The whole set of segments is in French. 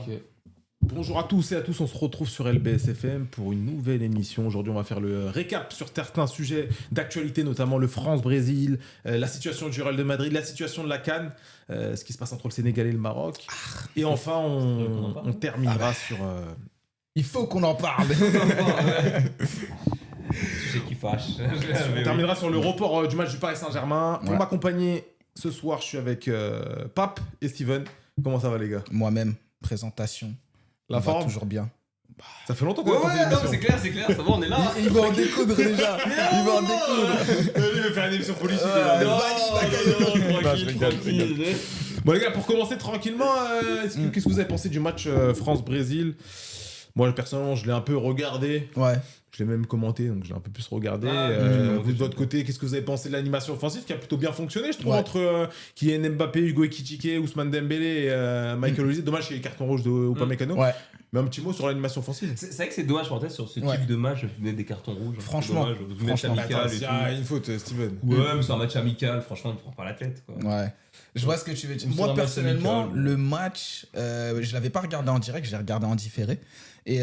Ok. Bonjour à tous et à tous, on se retrouve sur LBSFM pour une nouvelle émission. Aujourd'hui, on va faire le récap sur certains sujets d'actualité, notamment le France-Brésil, la situation du Real de Madrid, la situation de la CAN, ce qui se passe entre le Sénégal et le Maroc. Et enfin, on terminera sur... Il faut qu'on en parle. Sujet qui fâche. on terminera sur le report du match du Paris Saint-Germain. Pour Ouais. m'accompagner ce soir, je suis avec Pape et Steven. Comment ça va, les gars? Moi-même, présentation. La On va forme toujours bien. Ça fait longtemps qu'on Ouais, a fait ouais, une non, émission. mais c'est clair, ça va, on est là. Il va en découdre déjà. Il va en découdre. Il veut faire une émission politique. Tranquille. Bon les gars, pour commencer tranquillement, qu'est-ce que vous avez pensé du match France-Brésil? Moi personnellement, je l'ai un peu regardé. Ouais. Je l'ai même commenté, donc je l'ai un peu plus regardé. Vous de votre côté, qu'est-ce que vous avez pensé de l'animation offensive qui a plutôt bien fonctionné, je trouve, Ouais. entre Kylian Mbappé, Hugo Ekitike, Ousmane Dembélé et Michael Olise. Dommage qu'il y ait le carton rouge de Upamecano. Ouais. Mais un petit mot sur l'animation offensive. C'est vrai que c'est dommage, peut-être, sur ce Ouais. type de match, je venais des cartons rouges. Franchement, C'est dommage, match amical et tout. une faute, Steven. Ouais, mais c'est un match amical, franchement, il ne prend pas la tête. Quoi. Ouais. Je vois ce que tu veux dire. Sur un Moi, match personnellement, amical. le match, je l'avais pas regardé en direct, j'ai regardé en différé. Et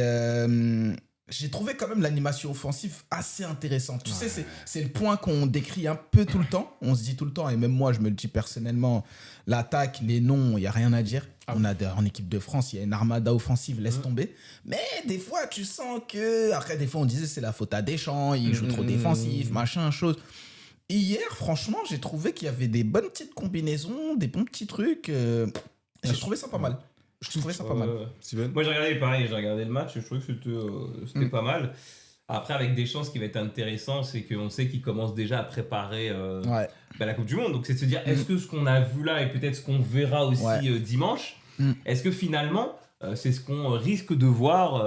j'ai trouvé quand même l'animation offensive assez intéressante. Tu sais, c'est le point qu'on décrit un peu tout le temps. On se dit tout le temps, et même moi, je me le dis personnellement, l'attaque, les noms, il n'y a rien à dire. En équipe de France, il y a une armada offensive, laisse tomber. Mais des fois, tu sens que... Après, des fois, on disait c'est la faute à Deschamps, il joue trop défensif, machin, chose. Hier, franchement, j'ai trouvé qu'il y avait des bonnes petites combinaisons, des bons petits trucs. J'ai trouvé ça pas mal. Je trouvais ça pas mal. Steven. Moi, j'ai regardé le match, je trouvais que c'était pas mal. Après, avec Deschamps, ce qui va être intéressant, c'est qu'on sait qu'il commence déjà à préparer Ouais. la Coupe du Monde. Donc, c'est de se dire, est-ce que ce qu'on a vu là et peut-être ce qu'on verra aussi Ouais. dimanche, Mm. est-ce que finalement, c'est ce qu'on risque de voir,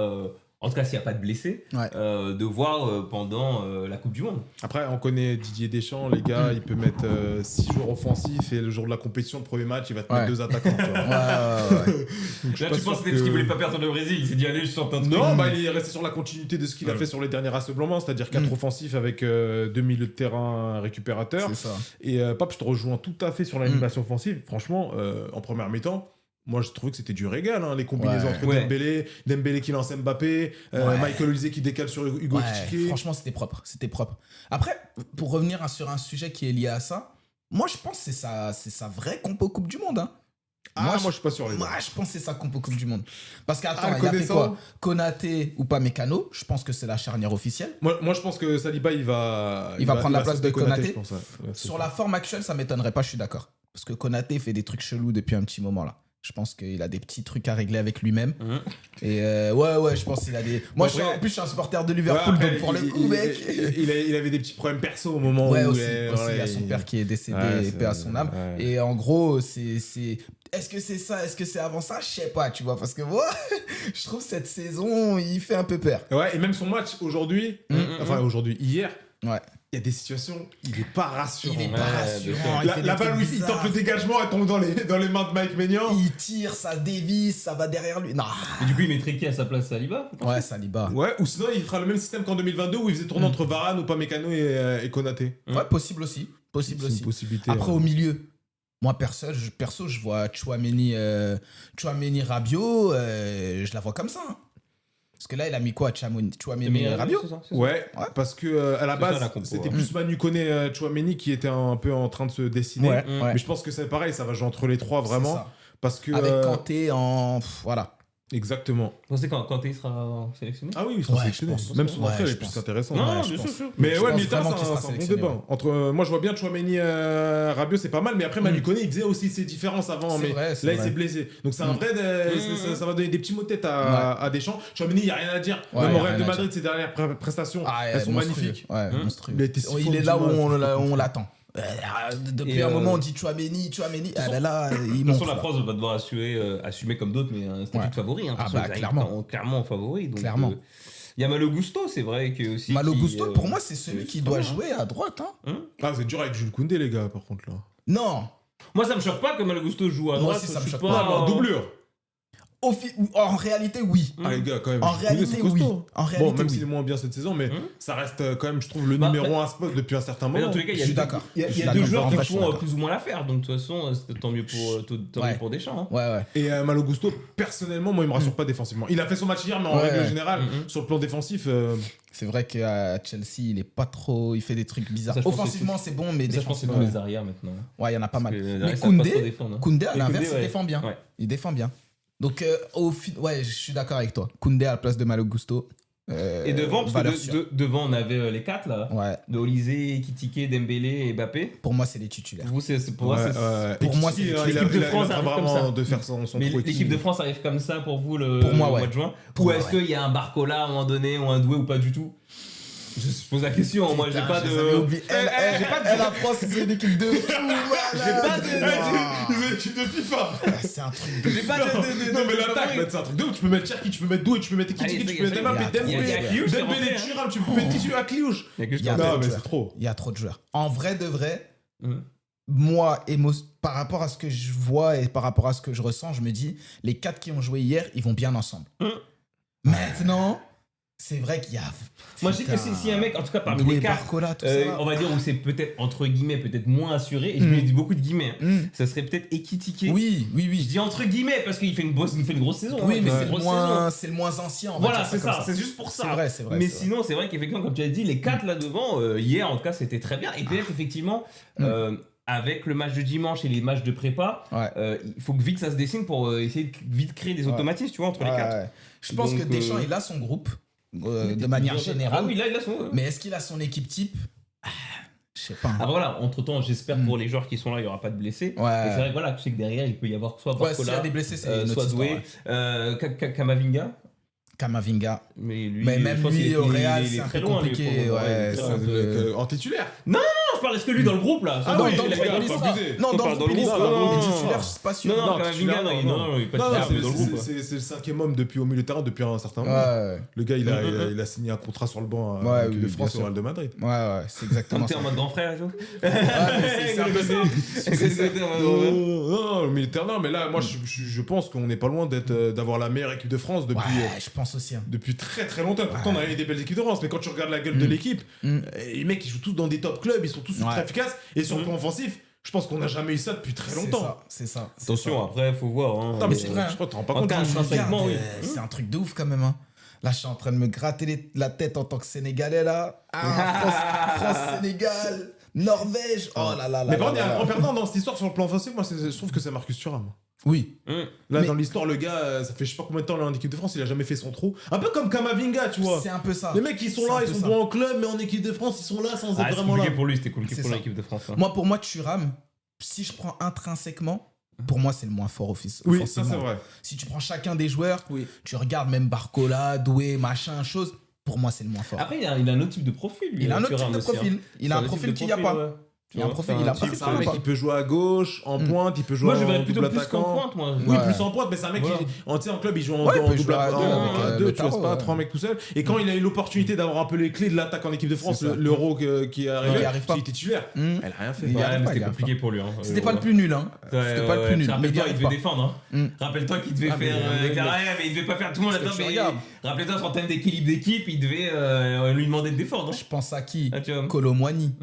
en tout cas s'il n'y a pas de blessés, Ouais. de voir pendant la Coupe du Monde. Après, on connaît Didier Deschamps, les gars, il peut mettre 6 joueurs offensifs et le jour de la compétition, le premier match, il va te mettre Ouais. 2 attaquants. Tu vois. Ouais. Donc, je suis Là, pas tu sûr penses que c'est que- parce qu'il voulait pas perdre le Brésil. Il s'est dit, allez, je tente un truc. Non, il est resté sur la continuité de ce qu'il a fait sur les derniers rassemblements, c'est-à-dire 4 offensifs avec 2 milieux de terrain récupérateurs. C'est ça. Et Pape, je te rejoins tout à fait sur l'animation offensive. Franchement, en première mi-temps, moi je trouvais que c'était du régal, hein, les combinaisons Ouais. entre Ouais. Dembélé qui lance Mbappé, Ouais. Michael Olise qui décale sur Hugo Ouais, Ekitike. franchement, c'était propre. C'était propre. Après, pour revenir sur un sujet qui est lié à ça, moi, je pense que c'est sa vraie compo Coupe du Monde. Hein. Moi je suis pas sûr, les gars. Moi, je pense que c'est sa compo Coupe du Monde. Parce qu'attends, Ah, il a fait connaissant. quoi? Konaté ou pas Mécano? Je pense que c'est la charnière officielle. Moi je pense que Saliba il va prendre la place de Konaté. je pense, ouais. Ouais, c'est Sur ça. la forme actuelle, ça m'étonnerait pas, je suis d'accord. Parce que Konaté fait des trucs chelous depuis un petit moment là. Je pense qu'il a des petits trucs à régler avec lui-même. Mhm. Et ouais, je pense qu'il a des. Moi, Après- en plus, je suis un supporter de Ouais, Liverpool, après, donc pour le coup, mec. il avait des petits problèmes perso au moment Ouais, où aussi, il y a son père qui est décédé, Ouais, paix à son âme. ouais. Et en gros, est-ce que c'est ça? Est-ce que c'est avant ça? Je sais pas, tu vois. Parce que moi, je trouve cette saison, il fait un peu peur. Ouais, et même son match aujourd'hui, hier, Ouais. il y a des situations, il est pas rassurant. Il est pas Ouais, rassurant. il fait La des balle où trucs il tente bizarres. le dégagement, elle tombe dans les mains de Mike Maignan. Il tire, ça dévisse, ça va derrière lui. Non. Et du coup, il mettrait qui à sa place, Saliba? Ouais, Saliba. Ouais, ou sinon il fera le même système qu'en 2022 où il faisait tourner entre Varane, Upamecano et Konaté. Ouais, possible aussi. Possible C'est une aussi. possibilité. Après, hein. au milieu, moi, perso, je vois Chouameni Rabiot, je la vois comme ça. Hein. Parce que là, il a mis quoi, Chouameni Rabiot? c'est ça, c'est ça. Ouais, Ouais. parce que à la C'est ça, base, la compo, c'était ouais. plus Manu Koné, Chouameni qui était un peu en train de se dessiner. Ouais, Mm. ouais. Mais je pense que c'est pareil, ça va jouer entre les trois C'est vraiment. ça. Parce que. Avec Kanté en. Voilà. Exactement. Vous pensez quand il sera sélectionné? Ah oui, il sera Ouais, sélectionné. je pense. Même son Ouais, entrée, elle je est plus pense. intéressante. Non, Ouais, non, je bien pense. sûr, sûr. Mais Je ouais, pense Milita, vraiment c'est qu'il sera un bon sélectionné, débat. ouais. Entre, moi, je vois bien Chouameni Rabiot, c'est pas mal, mais après, Manu Koné, il faisait aussi ses différences avant. C'est Mais vrai, c'est là, il vrai. s'est blessé. Donc, c'est un vrai. Ça va donner des petits mots de tête à Deschamps. Chouameni, il n'y a rien à dire. Ouais, Même y au a Real de rien à Madrid, ses dernières prestations, Ah, elles sont monstrueux. magnifiques. Ouais, Mmh. monstrueux. Il a été si Il fort est du là où match, je peux pas on comprendre. l'attend. Depuis Et, un moment, on dit Chouameni. Ah ben là, il De toute monte. façon, la là. France va devoir assumer comme d'autres, mais un statut Ouais. de favori. Hein, Ah parce bah, qu'ils arrivent clairement. clairement favori. Donc, Clairement. il y a Malo Gusto, c'est vrai que aussi. Malo qui, Gusto, pour moi, c'est celui qui doit pas mal, jouer à droite. Hein. Ah, vous êtes dur avec Jules Koundé, les gars, par contre, là. Non. Moi, ça me choque pas que Malo Gusto joue à Moi droite. aussi, ça me je suis choque Non, mais en doublure. En réalité, oui. Ah, les gars, quand même. En Koundé, réalité, c'est costaud. oui. En réalité, Bon, même oui. s'il est moins bien cette saison, mais ça reste quand même, je trouve, le Bah, numéro 1 spot depuis un certain Mais moment. dans tous les cas, il y Je a suis deux- d'accord. il y a- Je il y suis a deux d'accord. joueurs En qui vrai, je suis font d'accord. plus ou moins l'affaire. Donc, de toute façon, tant mieux pour Deschamps. Hein. Ouais. Et Malo Gusto, personnellement, moi, il me rassure pas défensivement. Il a fait son match hier, mais en Ouais. règle générale, sur le plan défensif, C'est vrai qu'à Chelsea, il est pas trop. Il fait des trucs bizarres. Ça, je pense que Offensivement, c'est bon, mais Ça, je pense que c'est défensivement. tous les arrières maintenant. Ouais, il y en a pas mal. Parce que les Mais arrières savent pas trop Koundé, défendre, hein. Koundé, à Et l'inverse, Koundé, il défend bien. Ouais. Il défend bien. Donc, ouais, je suis d'accord avec toi. Koundé à la place de Malo Gusto. Et devant, parce valeur que sûre. devant, on avait les 4 là. Ouais, De Olysée, Kitike, Dembélé et Mbappé. pour moi, c'est les titulaires. Pour vous, pour moi, c'est. Pour moi, c'est il l'équipe de France a arrive comme vraiment ça. de faire son Mais trou. l'équipe de France arrive comme ça pour vous le Pour moi, mois ouais. de juin. Pour Ou moi, est-ce ouais. qu'il y a un Barcola à un moment donné, ou un Doué, ou pas du tout? Je pose la question, moi j'ai Putain, pas je les avais de. oubliés. La France, c'est une équipe de fou. J'ai pas de- Ils ont l'équipe de FIFA. C'est un truc de J'ai fou. pas de. Non, mais l'attaque, c'est un truc de ouf. Tu peux mettre Cherki, tu peux mettre Doué, tu peux mettre Ekitike, Allez, tu peux mettre Mbappé, il y a Dembélé, Kliouche, c'est rentré, Dembélé, hein. Thuram, tu peux mettre Tissu à Kliouche. Il y a que je Il y a t'en- trop Non, de mais joueurs. c'est trop. Il y a trop de joueurs. En vrai de vrai, Mhm. moi, par rapport à ce que je vois et par rapport à ce que je ressens, je me dis, les 4 qui ont joué hier, ils vont bien ensemble. Maintenant, c'est vrai qu'il y a. Moi je sais que Putain. si un mec, en tout cas parmi Doué, les 4, Barcola, tout on va dire où c'est peut-être entre guillemets, peut-être moins assuré, et je Mm. mets beaucoup de guillemets, hein. ça. Ça serait peut-être Ekitike. Oui. Je dis entre guillemets parce qu'il fait une grosse saison. Oui, hein, mais une c'est le grosse moins, c'est le moins ancien. On va Voilà, dire c'est comme ça, c'est juste pour ça. C'est vrai. Mais c'est vrai. sinon, c'est vrai qu'effectivement, comme tu as dit, les 4 là devant, hier en tout cas, c'était très bien. Et peut-être effectivement, avec le match de dimanche et les matchs de prépa, Ouais. il faut que vite ça se dessine pour essayer de vite créer des Ouais. automatismes, tu vois, entre les 4. Ouais. Je pense Donc, que Deschamps, il a son groupe de manière générale. Ah oui, là, il a son. Mais est-ce qu'il a son équipe type Je sais pas. Ah voilà, entre temps, j'espère pour les joueurs qui sont là, il n'y aura pas de blessés. Ouais. Et c'est vrai que voilà, tu sais que derrière, il peut y avoir soit Ouais, s'il y a Barcola, des blessés, c'est une autre soit histoire, Doué, ouais. Kamavinga. Kamavinga. Mais lui, Mais je même pense lui, qu'il est- au il est- Real, il est c'est un très peu loin, lui, compliqué, pour le moment. ouais, Il est très c'est loin. un peu- En titulaire. Non, je parle, est-ce que lui dans le groupe là Ah non, oui, dans le les groupe, gars, il pas sera. abusé. Non, On dans parle le dans groupe, le il groupe, sera. non, Mais non, titulaire, je suis pas sûr. Non, Non, Kamavinga, titulaire, non, il est pas Non, non, titulaire dans le groupe. c'est le 5e homme depuis au milieu de terrain depuis un certain moment. Ouais, Le gars, il a signé un contrat sur le banc Ouais, à l'équipe de oui, France bien au Real de Madrid. ouais, c'est exactement Comme t'es ça. en mode grand frère et tout. Ouais, mais c'est un peu ça. C'est ça. Non, le militaire, non, mais là, moi, je pense qu'on n'est pas loin d'avoir la meilleure équipe de France depuis, Ouais, je pense aussi. Hein. depuis très très longtemps. Pourtant, on a eu des belles équipes de France, mais quand tu regardes la gueule de l'équipe, les mecs, ils jouent tous dans des top clubs, ils sont tous ultra Ouais. efficaces, et sur le plan offensif, je pense qu'on n'a jamais eu ça depuis très longtemps. C'est ça. Attention, après, faut voir. Hein. Non, mais c'est c'est vrai, vrai, je crois que tu te rends pas En compte. tout cas, du- intrinsèquement, oui. C'est un truc de ouf quand même. Hein. Là, je suis en train de me gratter la tête en tant que Sénégalais là. Ah, France-Sénégal, Norvège. Oh là là là. Mais par là contre, il y a là. un grand perdant dans cette histoire sur le plan offensif, moi, je trouve que c'est Marcus Thuram. Oui. Là, Mais- dans l'histoire, le gars, ça fait je sais pas combien de temps là en équipe de France, il a jamais fait son trou. Un peu comme Kamavinga, tu vois. C'est un peu ça. Les mecs, ils sont C'est là, un ils peu sont ça. bons en club, mais en équipe de France, ils sont là sans Ah, être c'est vraiment là. compliqué pour lui, c'était compliqué C'est pour ça. l'équipe de France. hein. Moi, pour moi, Thuram, si je prends intrinsèquement, pour moi, c'est le moins fort Oui, ça offensivement. c'est vrai. Si tu prends chacun des joueurs, Oui. tu regardes même Barcola, Doué, machin, chose, pour moi, c'est le moins fort. Après, il a un autre type de profil. lui, Il a un autre Thuram type de aussi, hein. profil. Il a C'est un type profil de qu'il n'y a profil, pas. ouais. Tu Il a un vois, profil, c'est il a type- pas C'est fait un ça, mec pas. qui peut jouer à gauche, en pointe, il peut jouer Moi, je en verrais plutôt double plus qu'en attaquant. pointe, moi. Oui, Ouais. plus en pointe, mais c'est un mec Voilà. qui, tu sais, en club, il joue en, Ouais, il en peut double jouer à attaquant, deux avec avec, deux, le tu vois, c'est tarot, pas ouais. trois mecs tout seul. Et quand il a eu l'opportunité d'avoir un peu les clés de l'attaque en équipe de France, C'est ça. l'Euro qui est arrivé, Il arrive pas. il était titulaire. Hmm. Elle a rien fait. Il y Ouais, arrive mais pas, il c'était y arrive compliqué pour lui. hein. C'était pas le plus nul, hein. C'était pas le plus nul. Mais il y Rappelle-toi, il arrive devait pas. défendre. Hein. Hmm. Rappelle-toi qu'il devait Ah, mais faire. le mec- Ouais, mais il devait pas faire tout le monde Parce que là-dedans. tu Mais regardes. rappelle-toi, en termes d'équilibre d'équipe, il devait lui demander de défendre. hein. Je pense à qui Ah, tu vois. Colomwani.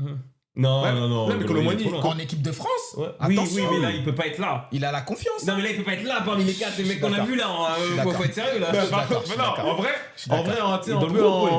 Non, Ouais, non, non. mais Colomwani, il est trop loin. En équipe de France Ouais. Oui, Attention. oui, mais là, il peut pas être là. Il a la confiance. Non, mais là, il peut pas être là parmi les 4 les mecs qu'on a d'accord. vus là. suis Faut d'accord. être sérieux là. Mais suis d'accord, je suis non, d'accord. en vrai, suis tu sais, Il est un dans le peu groupe,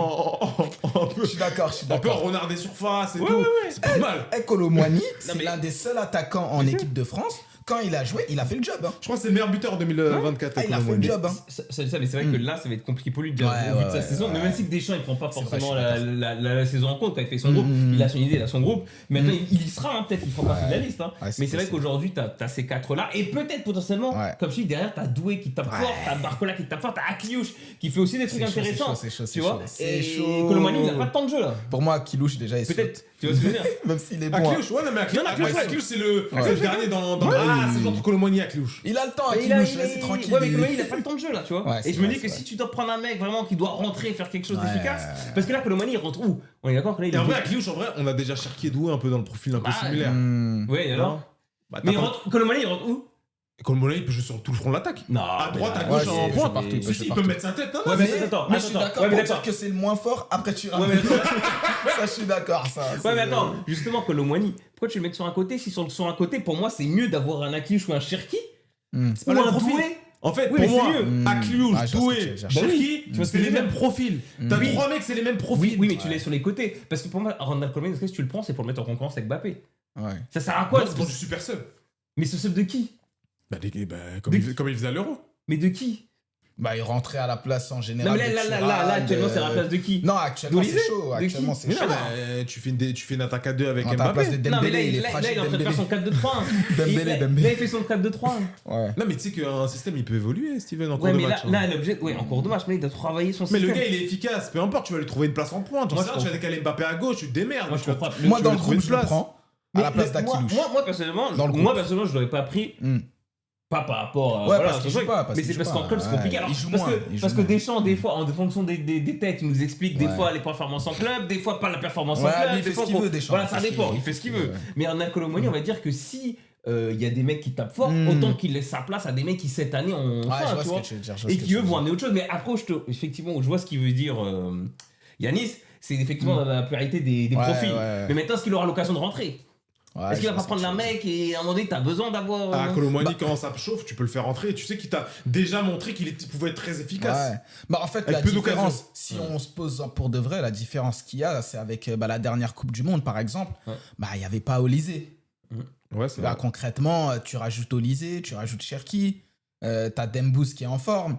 un peu Je suis d'accord, je suis un peu en d'accord. renard des surfaces et Ouais, tout. ouais, ouais. C'est pas mal. Colomwani, c'est mais- l'un des seuls attaquants en équipe de France. Quand il a joué, il a fait le job. Hein. Je crois que c'est le meilleur buteur en 2024. Ah, il a fait le Colomwani. job. Hein. Mais c'est vrai que là, ça va être compliqué pour lui de dire Ouais, au vu de ouais, sa ouais, saison. Mais ouais. même si Deschamps, il prend pas C'est vrai, forcément je suis la saison en compte, quand il fait son groupe, il a son idée, il a son groupe. Maintenant, il y sera, hein, peut-être, il fera partie de la liste. hein. Ouais, c'est Mais c'est vrai possible. qu'aujourd'hui, t'as ces 4-là. Et peut-être potentiellement, Ouais. comme je dis, derrière, t'as Doué qui tape fort, t'as Barcola qui tape fort, t'as Akliouche qui fait aussi des trucs C'est chaud, intéressants. c'est chaud, Tu vois c'est Et chaud. Colomani, il n'a pas de temps de jeu là. Pour moi, Kilouche, déjà, il Peut-être. saute. Tu vois ce que je veux dire Même s'il est bon. Akliouche, ouais, non, mais Non, Akliouche, ouais. Akliouche, c'est le dernier dans. Ah, c'est genre Colomwani Akliouche. Il a le temps, Mais il a- Kilouche, il- vas-y, tranquille. Ouais, mais Colomani, il a pas le temps de jeu là, tu vois. Ouais, et c'est je me vrai, dis que c'est si tu dois prendre un mec vraiment qui doit rentrer et faire quelque chose Ouais. d'efficace, parce que là, Colomani, il rentre où On est d'accord que là, il Et en est. vrai, Akliouche, en vrai, on a déjà Cherki et Doué un peu dans le profil un peu Bah, similaire. Hmm. Ouais, et alors Bah, Mais t'as il pas- rentre... Colomani, il rentre où Colomboigny, il peut jouer sur tout le front de l'attaque. Non. À droite, à Ouais, gauche, c'est- en il peut pointe. partout, il peut Si, jouer il peut partout. mettre sa tête. Non, Ouais, non, mais c'est- attends, Mais je suis attends, d'accord ouais, mais pour d'accord. dire que c'est le moins fort, après tu ramènes l'autre. Ça, je suis d'accord, ça. Ouais, c'est- mais attends, justement, Colomboigny, pourquoi tu le mets sur un côté? Si sur un côté, pour moi, c'est mieux d'avoir un Akliouche ou un Cherki C'est pas ou le un même profil. Doué. En fait, Oui, mais pour moi, c'est mieux. Akliouche, Ah, je vois ce que tu Doué, veux dire. Cherki, Tu vois, c'est les mêmes profils. T'as Oui. 3 mecs, c'est les mêmes profils. Oui, oui, mais tu l'as sur les côtés. Parce que pour moi, Ronald Koeman, si tu le prends, c'est pour le mettre en concurrence avec Mbappé. Ouais. Ça sert à quoi Ouais, c'est pour du super sub. Mais ce sub de qui? Comme il faisait à l'Euro. Mais de qui? Bah, il rentrait à la place en Non, général. mais de là, Thuram, actuellement, c'est à la de- place de qui? Non, actuellement, d'Olysée c'est chaud. De qui Actuellement, c'est Mais chaud. non, mais tu fais une attaque à 2 avec À la place de Mbappé. Non, mais là, Dembélé, il est là, fragile. il est en train de faire Dembélé. son 4-2-3. Dembélé, Là, Dembélé. là, il fait son 4-2-3. Ouais. Non, mais tu sais qu'un système, il peut évoluer, Steven, en Ouais, cours de mais match. là, l'objet, ouais, en cours de match, mais il doit travailler son Mais système. le gars, il est efficace. Peu importe, tu vas lui trouver une place en pointe. J'en Moi, sais je rien, tu vas comprends. décaler Mbappé à gauche, tu te démerdes. Moi, je Tu vas- comprends. Moi, tu dans vas le trouver groupe, une je le place. prends à la place d'Akilouche. Moi, personnellement, Dans le moi, groupe. personnellement, je l'aurais pas pris. Hmm. Pas par rapport à. Ouais, voilà, parce qu'il c'est joue vrai. pas, parce mais qu'il c'est joue parce pas. qu'en club, c'est Ouais, compliqué. il Alors, joue parce moins, que, il joue parce que moins. Deschamps, des fois, en fonction des têtes, il nous explique des Ouais. fois les performances en club, des fois pas la performance en Ouais, club. lui, il des fait fois ce qu'il qu'on- veut, Deschamps. Voilà, Il ça fait ce dépend, qu'il il veut. fait ce qu'il veut. Mais en Colomboigny, on va dire que si il y a des mecs qui tapent fort, Hmm. autant qu'il laisse sa place à des mecs qui cette année ont Ouais, faim, je vois tu ce vois. que tu veux dire. je vois Et ce que qui tu eux veux vont dire. amener autre chose. Mais après, effectivement, je vois ce qu'il veut dire Yanis, c'est effectivement dans la pluralité des Ouais, profils. ouais. Mais maintenant, est-ce qu'il aura l'occasion de rentrer? Ouais, Est-ce qu'il je va vois pas ce prendre que un tu veux dire. mec et à un moment donné, t'as besoin d'avoir. Ah, Colomboigny, Bah- quand ça chauffe, tu peux le faire rentrer. Tu sais qu'il t'a déjà montré qu'il pouvait être très efficace. Ouais. Bah en fait, Avec la peu différence, d'occasions. si on se pose pour de vrai, la différence qu'il y a, c'est avec la dernière Coupe du Monde, par exemple. Ouais. Bah, il n'y avait pas Olysée. Ouais, c'est Bah, vrai. concrètement, tu rajoutes Olysée, tu rajoutes Cherki, t'as Dembous qui est en forme.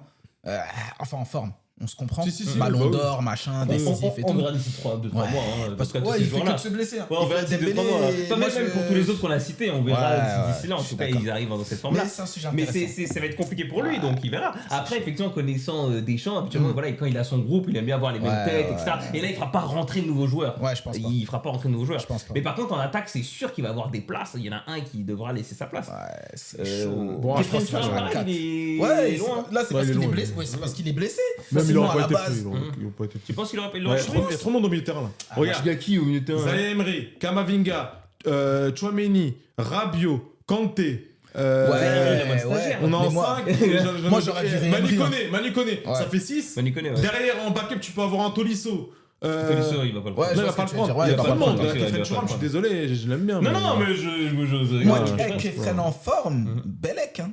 Enfin, en forme. On se comprend. Si, si, si, Ballon bah oui. d'or, machin, décisif et on tout. verra d'ici 2-3 mois. hein, Parce que qu'après, ouais, ces il fait que joueurs-là- de se blesser. hein. Ouais, on verra Il fait d'ici 2-3 Dembélé, mois. Pas moi, même pour tous les autres qu'on a cités, on verra Ouais, d'ici là. En je suis tout cas, d'accord. ils arrivent dans cette forme-là. Mais c'est un sujet Mais intéressant. ça va être compliqué pour lui, Ouais. donc il verra. Après, effectivement, connaissant Deschamps, habituellement, voilà, quand il a son groupe, il aime bien avoir les mêmes Ouais, têtes, ouais, etc. ouais. Et là, il fera pas rentrer de nouveaux joueurs. Ouais, je pense pas. Il fera pas rentrer de nouveaux joueurs. Je pense pas. Mais par contre, en attaque, c'est sûr qu'il va avoir des places. Il y en a un qui devra laisser sa place. Ouais, c'est Euh, chaud. bon, je Kefren pense qu'il va jouer à Turam, 4. il est Ouais, il est loin. là, c'est Ouais, parce il est qu'il est loin, blessé. il est Ouais, c'est parce qu'il est blessé. Même il Sinon, aurait à pas la été base. pris. Il aurait pas été Tu pris. penses qu'il aura pas Ouais, le je trouve qu'il y a trop de monde au milieu de terrain là. Regarde, Il y a qui au milieu de terrain? Zaïre Emery, Kamavinga, Chouameni, Rabiot, Kanté. Ouais, ouais. On est en Mais moi- 5. moi, j'aurais viré Emery, Manu Koné, Ouais. ça fait 6. Manu Koné, ouais. Derrière, en backup, tu peux avoir un Tolisso. Tolisso, il va pas le Ouais, prendre. je Non, il vois va ce pas que le tu veux dire. prendre. Ouais, Il y a il va pas de pas le monde. prendre. il va Kefren pas Turam, le je suis prendre. désolé, je l'aime bien. Non, non, mais je. Moi, Ouais, Kefren en forme, Belek. Hein.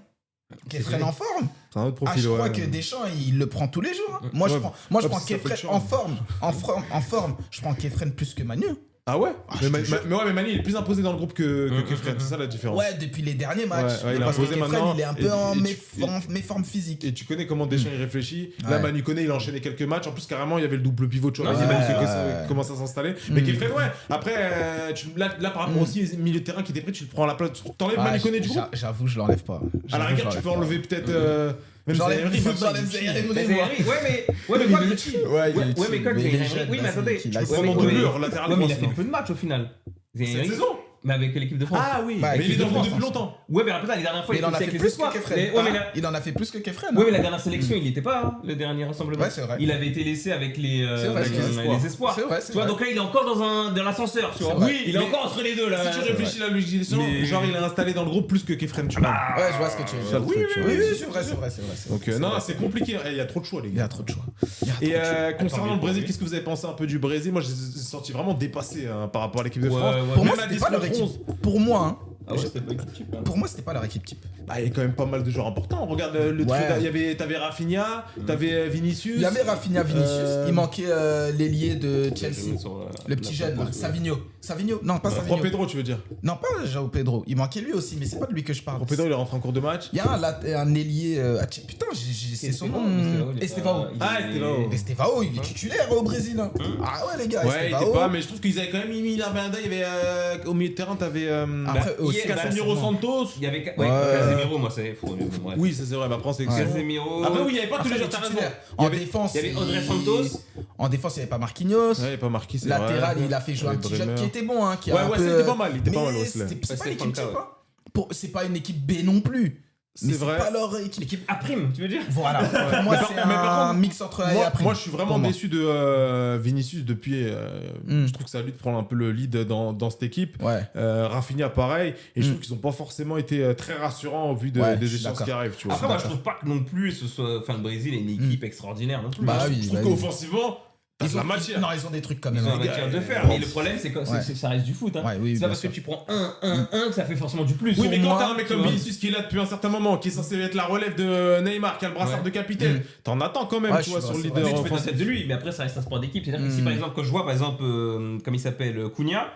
Kefren en forme. C'est un autre Ah, profil, je crois ouais. que Deschamps, il le prend tous les jours. hein. Moi, je Ouais, prends parce que ça Kefren fait en chiant. forme. En forme. Je prends Kefren plus que Manu. Ah ouais je te mais, jure. mais Manu, il est plus imposé dans le groupe que Kefren, c'est ça la différence. Ouais, depuis les derniers matchs. Ouais, il a parce que imposé Kefren, maintenant, il est un et- peu en et- méforme physique. Et tu connais comment Deschamps il réfléchit. Là, Ouais. Manu Koné, il a enchaîné quelques matchs. En plus, carrément, il y avait le double pivot de Chouameni Ouais, qui commence à s'installer. Mais Mm. Kefren, ouais. Après, là, par rapport aussi au milieu de terrain qui était pris, tu le prends à la place. Tu t'enlèves Ouais, Manu Koné du groupe. J'avoue, je l'enlève pas. À J'avoue, la je rigueur, tu l'enlève peux pas. enlever peut-être. Même J'enlève Zaïre Emery, j'enlève machin, Zaïre Emery, Mais moi. ouais, mais Mais quand il est même. utile. Ouais, il est Ouais, utile. mais quand Mais même, il est Zaïre jeune, Emery- oui, mais là, attendez, qu'il Tu a- peux Ouais, prendre en mais- doublure, latéral Ouais, mais il a droit, fait sinon. peu de matchs au final. Zaïre Cette Emery. saison. Mais avec l'équipe de France. Ah oui, Bah, mais il est équipe dans de le France, groupe depuis hein. longtemps. Ouais, mais après, la dernière fois, Mais il en a était fait avec plus les que espoirs. Kefren. Mais- ouais, mais la- Il en a fait plus que Kefren. Ouais, mais la dernière sélection, il n'y était pas, hein, le dernier rassemblement. Ouais, c'est vrai. Il avait été laissé avec les C'est vrai, avec c'est vrai. les espoirs. C'est vrai, Tu vois, donc là, il est encore dans l'ascenseur, tu vois. vrai. Oui, il est mais- encore entre les deux, là. Si tu réfléchis à la logique des choses, Mais- genre il est installé dans le groupe plus que Kefren, tu vois. Ouais, je vois ce que tu veux Ça, dire. le truc, tu vois. Oui, c'est vrai, c'est vrai. Donc C'est non, vrai. c'est compliqué. Il y a trop de choix, les Il y gars. a trop de choix. Et concernant Attends, le Brésil, mais- qu'est-ce que vous avez pensé un peu du Brésil? Moi, j'ai sorti vraiment dépassé hein, par rapport à l'équipe de Ouais, France. ouais. Pour moi, Même à c'était pas leur 10 contre équipe. Pour moi, hein. Ah ouais, c'était pas équipe type, hein. Pour moi, c'était pas leur équipe type. Ah, il y a quand même pas mal de joueurs importants. Regarde le Ouais. trio. T'avais Rafinha, t'avais Vinicius. Il y avait Rafinha, Vinicius. Euh, Il manquait l'ailier de Chelsea. Sur, Le petit la jeune, là. pause. Savigno. Non, pas Juan Savigno. Pedro, tu veux dire? Non, pas João Pedro. Il manquait lui aussi, mais c'est pas de lui que je parle. Juan Pedro, il est rentré en cours de match. Il y a un ailier. Putain, c'est son nom. Estevao. Ah, Estevao. Estevao, il est titulaire au Brésil. hein. Ah ouais, les gars, Ouais, il Estevao. était pas, mais je trouve qu'ils avaient quand même mis la main. Il y avait au milieu de terrain, t'avais Après, aussi, Casemiro sûrement. Santos. Il y avait Ouais. Casemiro, moi, c'est. Ouais. Oui, ça c'est vrai. Bah, après, c'est Ouais. Casemiro. Après, oui, il n'y avait pas tous Après, les les joueurs. T'as raison. titulaires. Il y En avait- défense. Il y avait André Santos. En défense, il n'y avait pas Marquinhos. Ouais, il n'y a pas marqué, c'est vrai. Latéral, il a fait jouer un Ouais, petit jeune Bremer. qui était bon. Hein, qui a Ouais, un ouais, peu, c'était pas mal, il était pas mal, mais Wesley. C'est pas Wesley l'équipe type. Franca, ouais. hein. C'est pas une équipe B non plus. C'est mais vrai. c'est pas leur équipe. L'équipe A prime, tu veux dire? Voilà. Pour moi, c'est par un contre, mix entre A et A'. Moi, je suis vraiment Pour moi. déçu de Vinicius depuis. Je trouve que c'est à lui de prendre un peu le lead dans cette équipe. Ouais. Rafinha, pareil. Et je trouve qu'ils n'ont pas forcément été très rassurants au vu Ouais, je des suis échéances d'accord. qui arrivent. Tu vois. Après, moi, je trouve pas que non plus ce soit. Enfin, le Brésil est une équipe extraordinaire non plus. Bah je oui, trouve bah oui. qu'offensivement, t'as de la matière. Non, ils ont des trucs quand Ils même. ont hein. la matière de faire. Mais le problème, c'est que ça reste du foot. Hein. Ouais, oui, C'est pas bien parce que sûr. tu prends 1 que ça fait forcément du plus. Oui, mais Pour quand moi, t'as un mec tu comme vois. Vinicius qui est là depuis un certain moment, qui est censé être la relève de Neymar, qui a le brassard Ouais. de capitaine, t'en attends quand même, Ouais, tu vois, je sur suis le vrai, leader Mais tu peux offensif. tête de lui, mais après ça reste un sport d'équipe. C'est-à-dire que si par exemple, quand je vois par exemple, comme il s'appelle Cunha,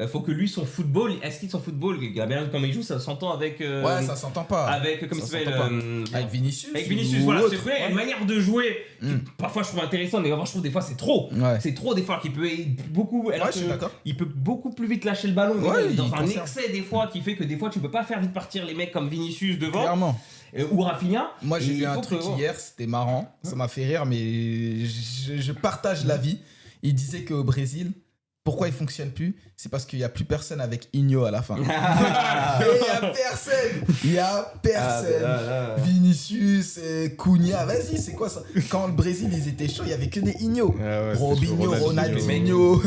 faut que lui, son football, est-ce qu'il son football, la manière comment il joue, ça s'entend avec. Ouais, ça s'entend pas. Avec, comme il Ça s'appelle. s'entend pas. Avec Vinicius. Avec Vinicius, ou voilà, autre. c'est vrai, une manière de jouer, parfois je trouve intéressante, mais vraiment je trouve des fois c'est trop. Ouais. C'est trop des fois qu'il peut beaucoup. Alors Ouais, je suis que d'accord. il peut beaucoup plus vite lâcher le ballon, Ouais, dans il un conserve. excès des fois qui fait que des fois tu peux pas faire vite partir les mecs comme Vinicius devant Clairement. ou Rafinha. Moi, j'ai Et vu il un faut truc que- hier, c'était marrant. Ça m'a fait rire, mais je partage l'avis. Il disait qu'au Brésil, pourquoi il fonctionne plus? C'est parce qu'il n'y a plus personne avec Igno à la fin. Et il n'y a personne. Il n'y a personne. Vinicius, Cunha, vas-y, c'est quoi ça? Quand le Brésil, ils étaient chauds, il n'y avait que des Igno. Ouais, Robinho, c'est chaud, Ronaldinho.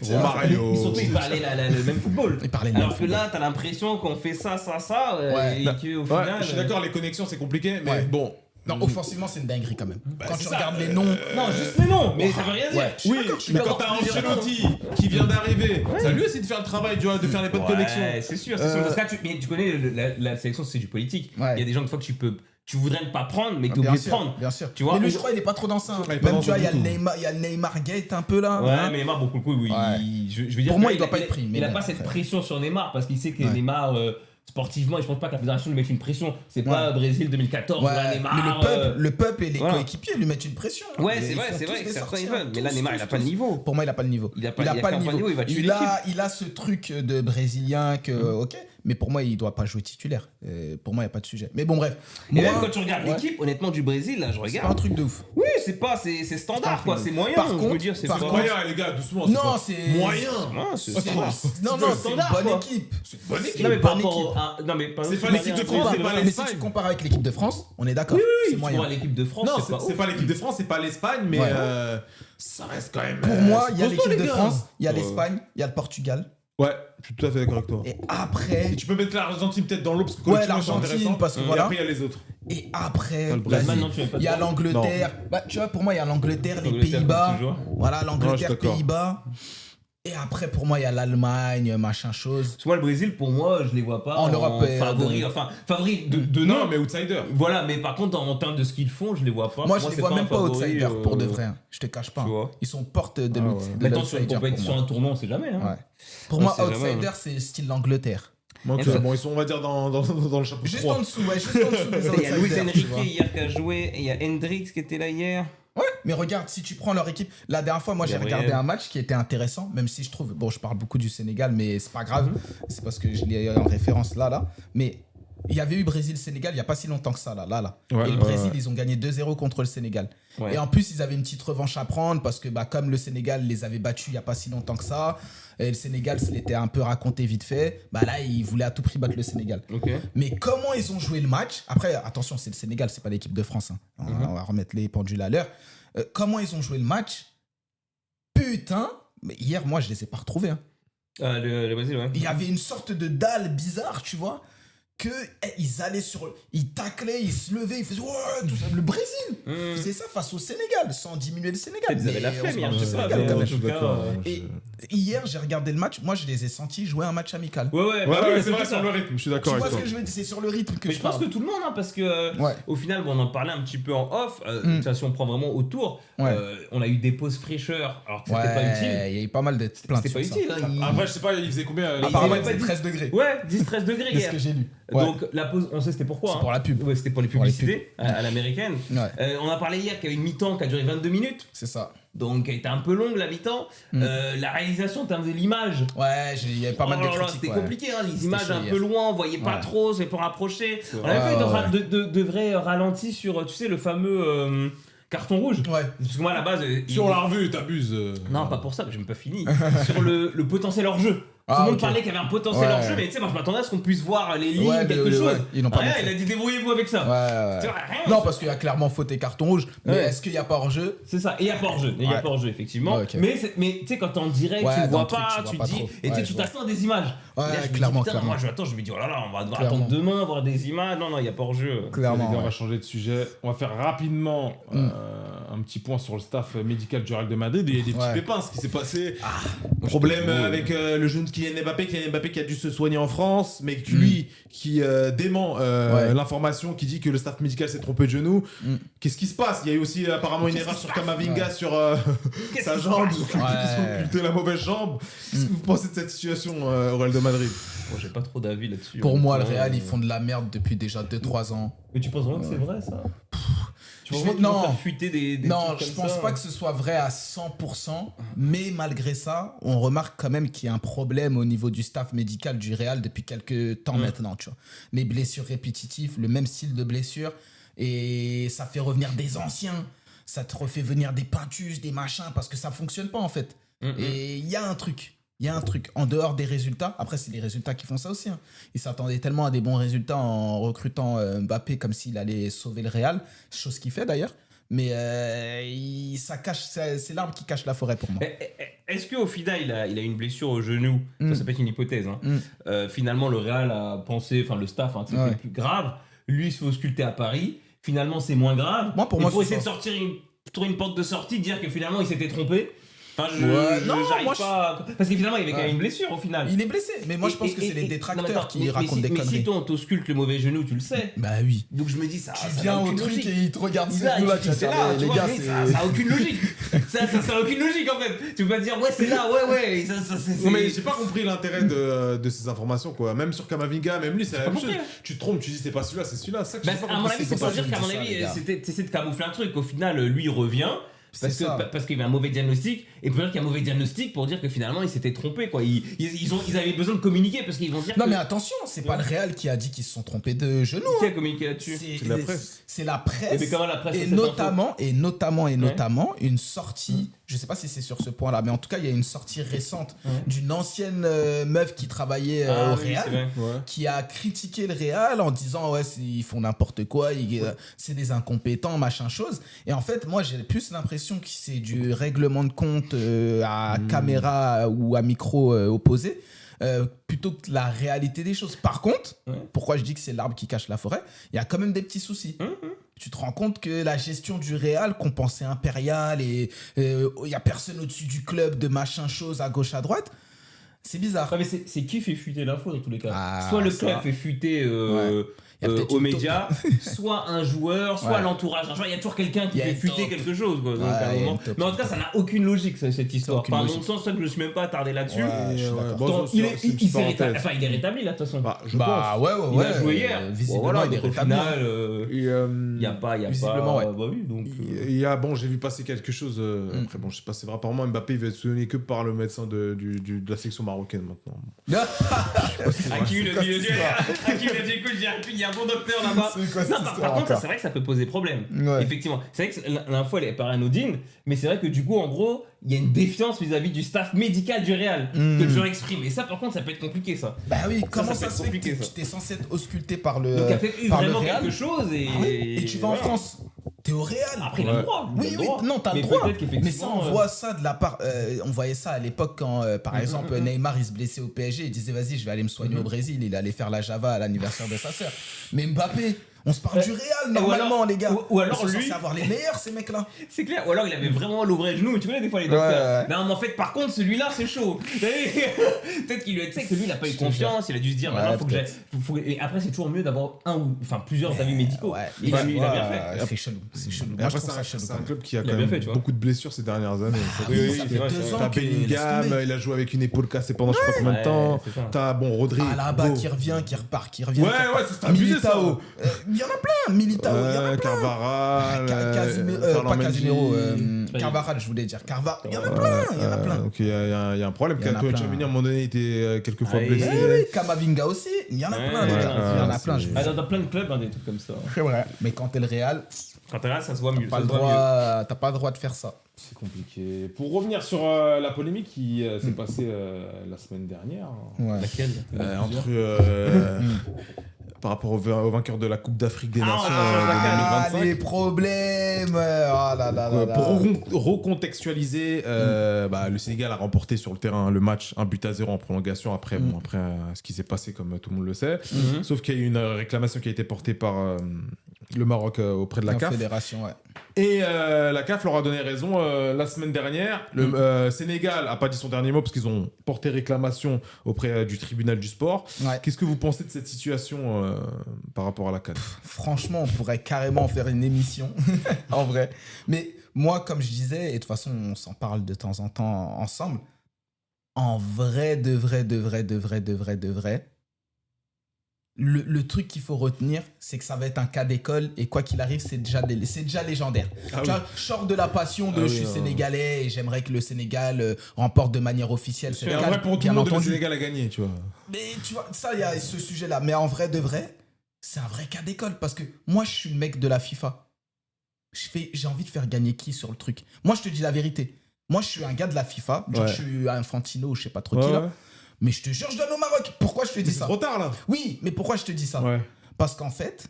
Romario. Surtout ils parlaient le même football. Ils parlaient le même Alors que là, t'as l'impression qu'on fait ça, Ouais. et qu'au final. Ouais, je suis d'accord, les connexions c'est compliqué, mais Ouais. bon. Non, offensivement, c'est une dinguerie quand même. Quand c'est tu ça, regardes les noms. Non, juste les noms, mais ça veut rien dire. Ouais. Oui, tu mais peux quand avoir t'as plusieurs Ancelotti qui vient d'arriver, ça lui aussi de faire le travail, tu vois, de faire les bonnes connexions. Ouais, c'est sûr, c'est sûr. Parce que là, mais tu connais la sélection, c'est du politique. Ouais. Il y a des gens que fois que tu voudrais ne pas prendre, mais que tu es Bien obligé de sûr, prendre. bien sûr. Tu vois, mais lui, ou- je crois, il est pas trop dans ça. Ouais, il est pas Même, dans tu vois, ça il y a du le tout. Neymar, il y a le Neymar Gate un peu là. Ouais, hein. mais Neymar, beaucoup le coup, oui. Ouais. Je veux dire, Pour moi, que il doit pas être pris, mais Il a bon, pas cette après. pression sur Neymar parce qu'il sait que Ouais. Neymar, sportivement, et je pense pas que la fédération lui mette une pression. C'est Ouais. pas Brésil 2014, Ouais, là, Neymar. mais le peuple et les voilà. coéquipiers lui mettent une pression. Ouais, Et c'est ils vrai, font c'est tous vrai les que certains ils sortir, veulent. Mais là, tous, Neymar, il a pas le niveau. Pour moi, il a pas le niveau. Il a pas le le niveau, il va tuer l'équipe. il a ce truc de brésilien que, ok, mais pour moi, il doit pas jouer titulaire. Pour moi, il n'y a pas de sujet. Mais bon, bref. Et Moi, même quand tu regardes ouais. l'équipe, honnêtement, du Brésil, là, je c'est pas un regarde. truc de ouf. Oui, c'est standard, quoi. C'est moyen. Par je veux contre- dire, c'est par pas. contre- Moyen, les gars, doucement. Non, pas- c'est. Moyen. Non, c'est c'est- Non, le non, c'est une standard, bonne quoi. équipe. C'est une bonne équipe. Non, mais par bonne rapport non, mais C'est pas Mais l'équipe si de tu France, compares- c'est pas mais si l'Espagne. tu compares avec l'équipe de France, on est d'accord. c'est Tu moyen. vois l'équipe de France, Non, c'est pas c'est ouf. pas l'équipe de France, c'est pas l'Espagne, mais Ouais. ça reste quand même. Pour moi, il y a costaud, l'équipe de les gars. France, il y a Ouais. l'Espagne, il y a le Portugal. Ouais, je suis tout à fait d'accord avec toi. Et après. Et tu peux mettre l'Argentine peut-être dans l'eau parce que Ouais, collectivement, c'est l'Argentine, intéressant. parce que Et voilà. après, il y a les autres. Et après, T'as le Brésil. vas-y, Maintenant, tu mets pas il y a dedans. l'Angleterre. Bah, tu vois, pour moi, il y a l'Angleterre, les L'Angleterre, Pays-Bas. toujours. Voilà, Non, je l'Angleterre, suis d'accord. Pays-Bas. Et après, pour moi, il y a l'Allemagne, machin chose. Parce que moi, le Brésil, pour moi, je les vois pas En Europe, favori. de- Enfin, favori de Non, nom. mais outsider. Voilà, mais par contre, en termes de ce qu'ils font, je les vois pas. Moi, Pour je les c'est vois un même pas favori, outsider, pour de vrai. hein. Je te cache pas. tu vois. Ils sont porte de Ah ouais. Maintenant, sur une l'outsider. compétition, un tournoi, on sait jamais. Hein. Ouais. Pour On moi, sait jamais, outsider, c'est style l'Angleterre. Donc, Et ça- bon, ils sont, on va dire, dans le chapeau Juste 3. en dessous, ouais, juste en dessous des Il y a Luis outsiders. tu Enrique vois. hier qui a joué, et il y a Hendrix qui était là hier. Ouais, mais regarde, si tu prends leur équipe, la dernière fois, moi j'ai Gabriel. regardé un match qui était intéressant, même si je trouve, bon, je parle beaucoup du Sénégal, mais c'est pas grave, c'est parce que je l'ai en référence là, mais il y avait eu Brésil-Sénégal il y a pas si longtemps que ça, là. Ouais, Et le ouais, Brésil, ouais. ils ont gagné 2-0 contre le Sénégal. Ouais. Et en plus, ils avaient une petite revanche à prendre parce que, bah, comme le Sénégal les avait battus il y a pas si longtemps que ça, et le Sénégal se l'était un peu raconté vite fait, bah là, ils voulaient à tout prix battre le Sénégal. Ok. Mais comment ils ont joué le match? Après, attention, c'est le Sénégal, c'est pas l'équipe de France. Hein. On va remettre les pendules à l'heure. Comment ils ont joué le match? Putain, mais hier, moi, je les ai pas retrouvés. Hein. Le Brésil, ouais. Il y avait une sorte de dalle bizarre, tu vois, que ils allaient ils taclaient, ils se levaient, ils faisaient ouais, tout ça. Le Brésil Mmh. faisait ça face au Sénégal, sans diminuer le Sénégal. Peut-être ils avaient la Mais flemme on hier, se je sais parle pas. du mais Sénégal quand en même. tout cas, Et hier, j'ai regardé le match, moi, je les ai sentis jouer un match amical. Ouais, Ouais, bah oui, ouais, mais c'est vrai, ça. sur le rythme, je suis Tu d'accord vois avec ce toi. que je veux dire? C'est sur le rythme que Mais je je pense parle. que tout le monde, hein, parce que Ouais. au final, bon, on en parlait un petit peu en off. Si on prend vraiment autour, Ouais. on a eu des pauses fraîcheurs, alors que c'était Ouais, pas utile. il y a eu pas mal de plaintes C'était pas sur ça. utile. Hein, il- Après, je sais pas, il faisait combien Apparemment, il il avait faisait pas 13 degrés. Ouais, 10-13 degrés C'est ce hier. que j'ai lu. Ouais. Donc la pause, on sait c'était pourquoi. C'est hein. pour la pub. Ouais, c'était pour les Pour les publicités à l'américaine. Ouais, On a parlé hier qu'il y a eu une mi-temps qui a duré 22 minutes, c'est ça. donc elle était un peu longue la mi-temps. La réalisation en termes de l'image. Ouais, il y avait pas mal de Oh là là, critiques. c'était ouais. compliqué, hein, les C'était images chaud un hier. peu loin, on voyait pas Ouais. trop, c'est pour rapprocher. On vrai. avait pas Ouais, eu de vrais ralentis sur, tu sais, le fameux carton rouge. Ouais. Parce que moi à la base. Si on l'a revu, t'abuses. Non, pas pour ça, j'ai même pas fini. Sur le potentiel hors-jeu. Tout le monde parlait qu'il y avait un potentiel hors jeu, mais tu sais, moi je m'attendais à ce qu'on puisse voir les lignes, quelque chose. Ils n'ont pas rien, il a dit débrouillez-vous avec ça. Ouais. Rien, non, parce qu'il y a clairement faute et carton rouge. Mais est-ce qu'il n'y a pas hors jeu? C'est ça, et il y a pas hors jeu. Il y a pas hors jeu, effectivement. Okay. Mais tu sais, quand t'es en direct, tu ne vois pas, tu te dis. Et tu t'attends à des images. Ouais, là, clairement. Moi je me dis, oh là là, on va devoir attendre demain, voir des images. Non, il n'y a pas hors jeu. Clairement. On va changer de sujet. On va faire rapidement un petit point sur le staff médical du Real de Madrid. Il y a des petits pépins, ce qui s'est passé. Problème avec le jeune Kylian Mbappé qui a dû se soigner en France, mais lui qui dément l'information qui dit que le staff médical s'est trompé de genou. Qu'est-ce qui se passe? Il y a eu aussi apparemment une erreur sur Kamavinga sur sa jambe. Ils ont occulté la mauvaise jambe. Qu'est-ce que vous pensez de cette situation au Real de Madrid? Moi, j'ai pas trop d'avis là-dessus. Pour moi, le Real, ils font de la merde depuis déjà 2-3 ans. Mais tu penses vraiment que c'est vrai ça? Tu penses non, faire fuiter des non, je pense pas que ce soit vrai à 100%, mais malgré ça, on remarque quand même qu'il y a un problème au niveau du staff médical du Real depuis quelques temps maintenant, tu vois. Les blessures répétitives, le même style de blessure, et ça fait revenir des anciens, ça te refait venir des peintus, des machins, parce que ça fonctionne pas en fait. Et il y a un truc. Il y a un truc, en dehors des résultats, après c'est les résultats qui font ça aussi. Ils s'attendaient tellement à des bons résultats en recrutant Mbappé comme s'il allait sauver le Real, chose qu'il fait d'ailleurs. Mais ça cache, c'est l'arbre qui cache la forêt pour moi. Est-ce qu'au final il a une blessure au genou? Ça peut être une hypothèse. Finalement le Real a pensé, enfin le staff, que c'était plus grave. Lui il se fait ausculter à Paris. Finalement c'est moins grave. Moi, pour essayer de sortir trouver une porte de sortie, dire que finalement il s'était trompé. Enfin, j'arrive pas. Parce que finalement, il y avait quand même une blessure au final. Il est blessé, mais moi je pense que c'est les détracteurs qui racontent des conneries. Mais si toi on t'ausculte le mauvais genou, tu le sais. Bah oui. Donc je me dis ça. Tu viens au truc et il te regarde c'est là, les gars, ça a aucune logique. ça a aucune logique en fait. Tu peux pas dire ouais, c'est là, ouais. Non, mais j'ai pas compris l'intérêt de ces informations quoi. Même sur Kamavinga, même lui, c'est la même chose. Tu te trompes, tu dis c'est pas celui-là, c'est celui-là. À mon avis, c'est pour dire qu'à mon avis, c'était de camoufler un truc. Au final, lui, il revient. Parce qu'il y avait un mauvais diagnostic, et pour dire qu'il y a un mauvais diagnostic pour dire que finalement il s'était trompé quoi. Ils avaient besoin de communiquer parce qu'ils vont dire. Non mais attention, c'est pas le Real qui a dit qu'ils se sont trompés de genoux. Qui a communiqué là-dessus? C'est la presse. C'est la presse. Mais comment la presse et notamment une sortie. Je sais pas si c'est sur ce point-là, mais en tout cas il y a une sortie récente d'une ancienne meuf qui travaillait au Real, qui a critiqué le Real en disant ils font n'importe quoi, c'est des incompétents, machin chose. Et en fait moi j'ai plus l'impression que c'est du règlement de compte à caméra ou à micro opposé plutôt que la réalité des choses. Par contre, pourquoi je dis que c'est l'arbre qui cache la forêt, il y a quand même des petits soucis. Tu te rends compte que la gestion du Real, qu'on pensait impériale et il n'y a personne au-dessus du club de machin chose à gauche à droite, c'est bizarre. Mais c'est qui fait fuiter l'info dans tous les cas? Soit le club fait fuiter aux médias, soit un joueur, soit l'entourage. Il y a toujours quelqu'un qui fait fuiter quelque chose. Quoi. Donc, à un moment. Mais en tout cas, ça n'a aucune logique cette histoire. Par mon sens, je ne me suis même pas attardé là-dessus. Il est rétabli là de toute façon. Je pense. Il a joué hier. Visiblement, il est rétabli. Il n'y a pas. Visiblement, j'ai vu passer quelque chose. Après, je sais pas, c'est vrai. Apparemment, Mbappé il va être soigné que par le médecin de la section marocaine maintenant. À qui il a dit écoute, il y a un bon docteur là-bas. Par contre, c'est vrai que ça peut poser problème. Effectivement. C'est vrai que l'info elle est pas anodine, mais c'est vrai que du coup, en gros, il y a une défiance vis-à-vis du staff médical du Real que le joueur exprime. Et ça, par contre, ça peut être compliqué ça. Bah oui, comment ça se fait que tu t'es censé être ausculté par le Real? Donc il y a peut-être eu vraiment quelque chose et tu vas en France. T'es au Real. Après, il a le droit. Oui, non, t'as le droit. Mais ça, on voit ça de la part. On voyait ça à l'époque quand, par exemple, Neymar il se blessait au PSG. Il disait, vas-y, je vais aller me soigner au Brésil. Il allait faire la Java à l'anniversaire de sa sœur. Mais Mbappé, on se parle du Real normalement, les gars. Ou alors ils sont lui. censés avoir les meilleurs, ces mecs-là. C'est clair. Ou alors il avait vraiment le vrai genou. Tu connais des fois les docteurs. Non, mais en fait, par contre, celui-là, c'est chaud. Peut-être qu'il lui a dit que lui, il a pas eu confiance. Il a dû se dire, maintenant, faut que j'aille. Et après, c'est toujours mieux d'avoir plusieurs avis médicaux. Il a bien fait. C'est chelou. C'est chelou. Après, c'est un club qui a quand même beaucoup de blessures ces dernières années. T'as Bellingham, il a joué avec une épaule cassée pendant je sais pas combien de temps. T'as Rodri. Alaba qui revient, qui repart, qui revient. Ouais, c'est abusé ça. Il y en a plein, Militao, il y en a plein. Carvajal, pas Casemiro, Carvajal, je voulais dire. Il y en a plein. Donc il y a un problème. Tchouaméni, à un moment donné, il était quelquefois blessé. Oui, Kamavinga aussi. mais il y en a plein, les gars. Il y en a plein. Dans plein de clubs, des trucs comme ça. C'est vrai. Mais quand t'es le Real, ça se voit mieux. T'as pas le droit de faire ça. C'est compliqué. Pour revenir sur la polémique qui s'est passée la semaine dernière. Ouais. Laquelle par rapport au vainqueur de la Coupe d'Afrique des Nations Ah, 2025. les problèmes. Oh là là. Pour recontextualiser, le Sénégal a remporté sur le terrain le match 1-0 en prolongation après ce qui s'est passé comme tout le monde le sait. Sauf qu'il y a eu une réclamation qui a été portée par le Maroc auprès de la CAF. Fédération, ouais. Et la CAF leur a donné raison la semaine dernière. Le Sénégal n'a pas dit son dernier mot parce qu'ils ont porté réclamation auprès du tribunal du sport. Ouais. Qu'est-ce que vous pensez de cette situation par rapport à la CAN? Franchement, on pourrait carrément faire une émission, en vrai. Mais moi, comme je disais, et de toute façon, on s'en parle de temps en temps ensemble, en vrai, de vrai, le truc qu'il faut retenir, c'est que ça va être un cas d'école et quoi qu'il arrive, c'est déjà légendaire. Tu vois, je sors de la passion de je suis sénégalais et j'aimerais que le Sénégal remporte de manière officielle. C'est vrai pour tout le monde, le Sénégal a gagné, tu vois. Mais tu vois, ça, il y a ce sujet-là. Mais en vrai de vrai, c'est un vrai cas d'école parce que moi, je suis le mec de la FIFA. J'ai envie de faire gagner qui sur le truc? Moi, je te dis la vérité. Moi, je suis un gars de la FIFA. Genre, je suis Infantino, je sais pas trop qui là. Mais je te jure, je donne au Maroc. Pourquoi je te dis ça? C'est trop tard là. Oui, mais pourquoi je te dis ça? Parce qu'en fait,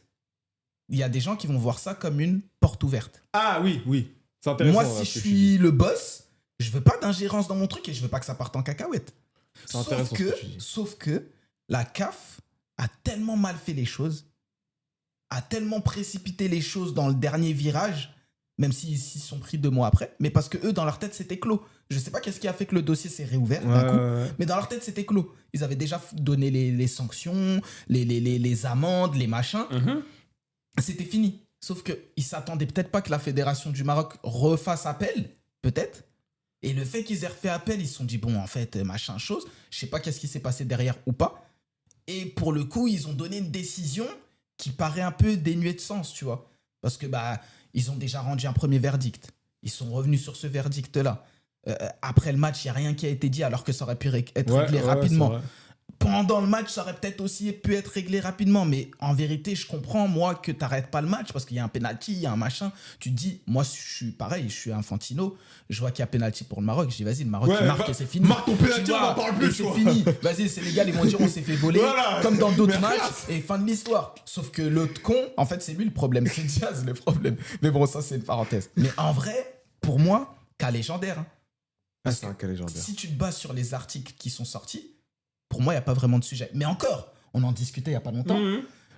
il y a des gens qui vont voir ça comme une porte ouverte. Ah oui. C'est intéressant. Moi, si je suis le boss, je veux pas d'ingérence dans mon truc et je veux pas que ça parte en cacahuète. Sauf que la CAF a tellement mal fait les choses, a tellement précipité les choses dans le dernier virage, même s'ils sont pris 2 mois après, mais parce que eux, dans leur tête, c'était clos. Je sais pas qu'est-ce qui a fait que le dossier s'est réouvert d'un coup, mais dans leur tête, c'était clos. Ils avaient déjà donné les sanctions, les amendes, les machins. C'était fini. Sauf qu'ils s'attendaient peut-être pas que la Fédération du Maroc refasse appel, peut-être. Et le fait qu'ils aient refait appel, ils se sont dit, bon, en fait, machin chose, je sais pas qu'est-ce qui s'est passé derrière ou pas. Et pour le coup, ils ont donné une décision qui paraît un peu dénuée de sens, tu vois. Parce que, ils ont déjà rendu un premier verdict. Ils sont revenus sur ce verdict-là. Après le match, il n'y a rien qui a été dit alors que ça aurait pu être réglé rapidement. Pendant le match, ça aurait peut-être aussi pu être réglé rapidement. Mais en vérité, je comprends, moi, que tu n'arrêtes pas le match parce qu'il y a un penalty, il y a un machin. Tu te dis, moi, je suis pareil, je suis Infantino. Je vois qu'il y a penalty pour le Maroc. Je dis, vas-y, le Maroc, il marque et c'est fini. Marque ton penalty, on n'en parle plus. C'est fini. Vas-y, les Sénégal, ils vont dire, on s'est fait voler. Comme dans d'autres matchs. Et fin de l'histoire. Sauf que l'autre con, en fait, c'est lui le problème. C'est Diaz le problème. Mais bon, ça, c'est une parenthèse. Mais en vrai, pour moi, cas légendaire. Hein. Parce c'est un cas légendaire. Si tu te bases sur les articles qui sont sortis, pour moi, il n'y a pas vraiment de sujet. Mais encore, on en discutait il n'y a pas longtemps.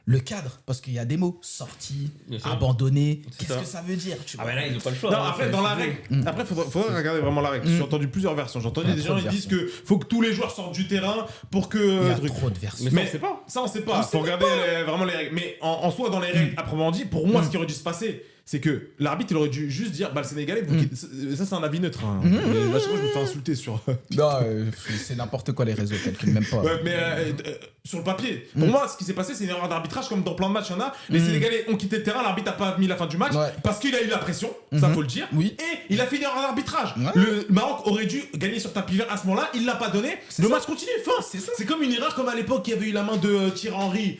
Le cadre, parce qu'il y a des mots sortis, abandonnés. Qu'est-ce que ça veut dire, tu vois? Là, ils n'ont pas le choix. Non, après, dans la règle, après, faudrait regarder vraiment la règle. J'ai entendu plusieurs versions. J'ai entendu des gens qui disent que faut que tous les joueurs sortent du terrain pour que. Il y a trop de versions. Mais ça, on sait pas. Faut regarder vraiment les règles. Mais en soi, dans les règles, à proprement dit, pour moi, ce qui aurait dû se passer, c'est que l'arbitre, il aurait dû juste dire, le Sénégalais, ça, c'est un avis neutre. Hein. À chaque fois, je me fais insulter sur. Non, c'est n'importe quoi les réseaux, calculent même pas. Sur le papier. Pour moi, ce qui s'est passé, c'est une erreur d'arbitrage, comme dans plein de matchs, il y en a. Les Sénégalais ont quitté le terrain, l'arbitre n'a pas mis la fin du match parce qu'il a eu la pression, ça faut le dire. Oui. Et il a fait une erreur d'arbitrage. Le Maroc aurait dû gagner sur tapis vert à ce moment-là, il l'a pas donné. Le match continue. C'est comme une erreur, comme à l'époque, il y avait eu la main de Thierry Henry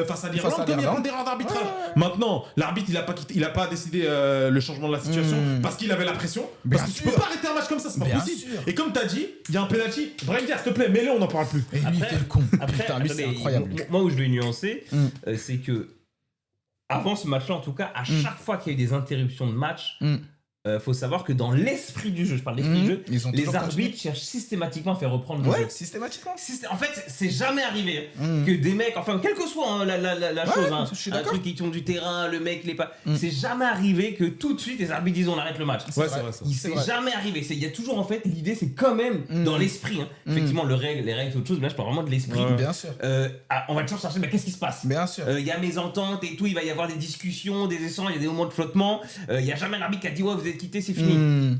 face à l'Irlande, comme il y a plein d'erreurs d'arbitrage. Maintenant, l'arbitre, il a pas décidé le changement de la situation parce qu'il avait la pression. Parce que tu peux pas arrêter un match comme ça, c'est pas possible. Et comme t'as dit, il y a un penalty. Brahim Diaz, s'il te plaît, mets-le, on n'en parle plus. Et lui, il fait le con. Putain, lui, c'est incroyable. Moi, où je vais nuancer, c'est que avant ce match-là, en tout cas, à chaque fois qu'il y a eu des interruptions de match, faut savoir que dans l'esprit du jeu, je parle d'esprit du jeu, les arbitres cherchent systématiquement à faire reprendre le jeu. Systématiquement. En fait, c'est jamais arrivé que des mecs, enfin, quelle que soit la chose, un truc qui tombe du terrain, le mec, les pas. C'est jamais arrivé que tout de suite les arbitres disent on arrête le match. C'est vrai. C'est jamais arrivé. Il y a toujours, en fait, l'idée, c'est quand même dans l'esprit. Effectivement, les règles, c'est autre chose, mais là, je parle vraiment de l'esprit. Bien sûr. On va toujours chercher, mais qu'est-ce qui se passe? Bien sûr. Il y a mésentente et tout, il va y avoir des discussions, des échanges, il y a des moments de flottement. Il y a jamais un arbitre qui a dit ouais, vous êtes quitté, c'est fini.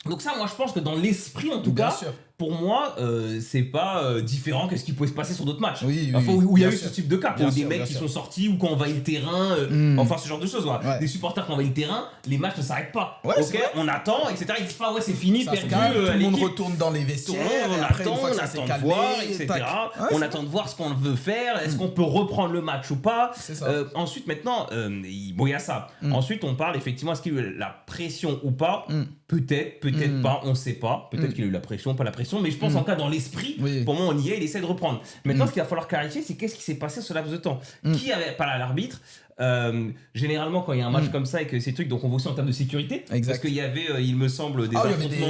Donc ça, moi, je pense que dans l'esprit, en tout cas, pour moi, c'est pas différent que ce qui pouvait se passer sur d'autres matchs. Oui, où il y a eu sûr. ce type de cas. Où des mecs qui sont sortis ou qui ont envahi le terrain, enfin ce genre de choses. Voilà. Ouais. Des supporters qui ont envahi le terrain, les matchs ne s'arrêtent pas. Ouais, ok, on attend, etc. Ils disent pas, ouais, c'est fini, Ça perdu. se calme, tout le monde l'équipe. retourne dans les vestiaires. On et après, une fois que ça attend s'est de calmé, voir, etc. tac. Ouais, On c'est attend de voir ce qu'on veut faire. Est-ce qu'on peut reprendre le match ou pas? C'est ça. Ensuite, maintenant, il y a ça. Ensuite, on parle effectivement, est-ce qu'il y a eu la pression ou pas? Peut-être pas, on sait pas. Peut-être qu'il y a eu la pression, pas la pression. Mais je pense en cas dans l'esprit, pour moi, on y est, il essaie de reprendre. Maintenant, ce qu'il va falloir clarifier, c'est qu'est-ce qui s'est passé sur laps de temps. Qui avait pas l'arbitre? Généralement, quand il y a un match comme ça et que ces trucs, donc on voit aussi en termes de sécurité, parce qu'il y avait, il me semble, des affrontements.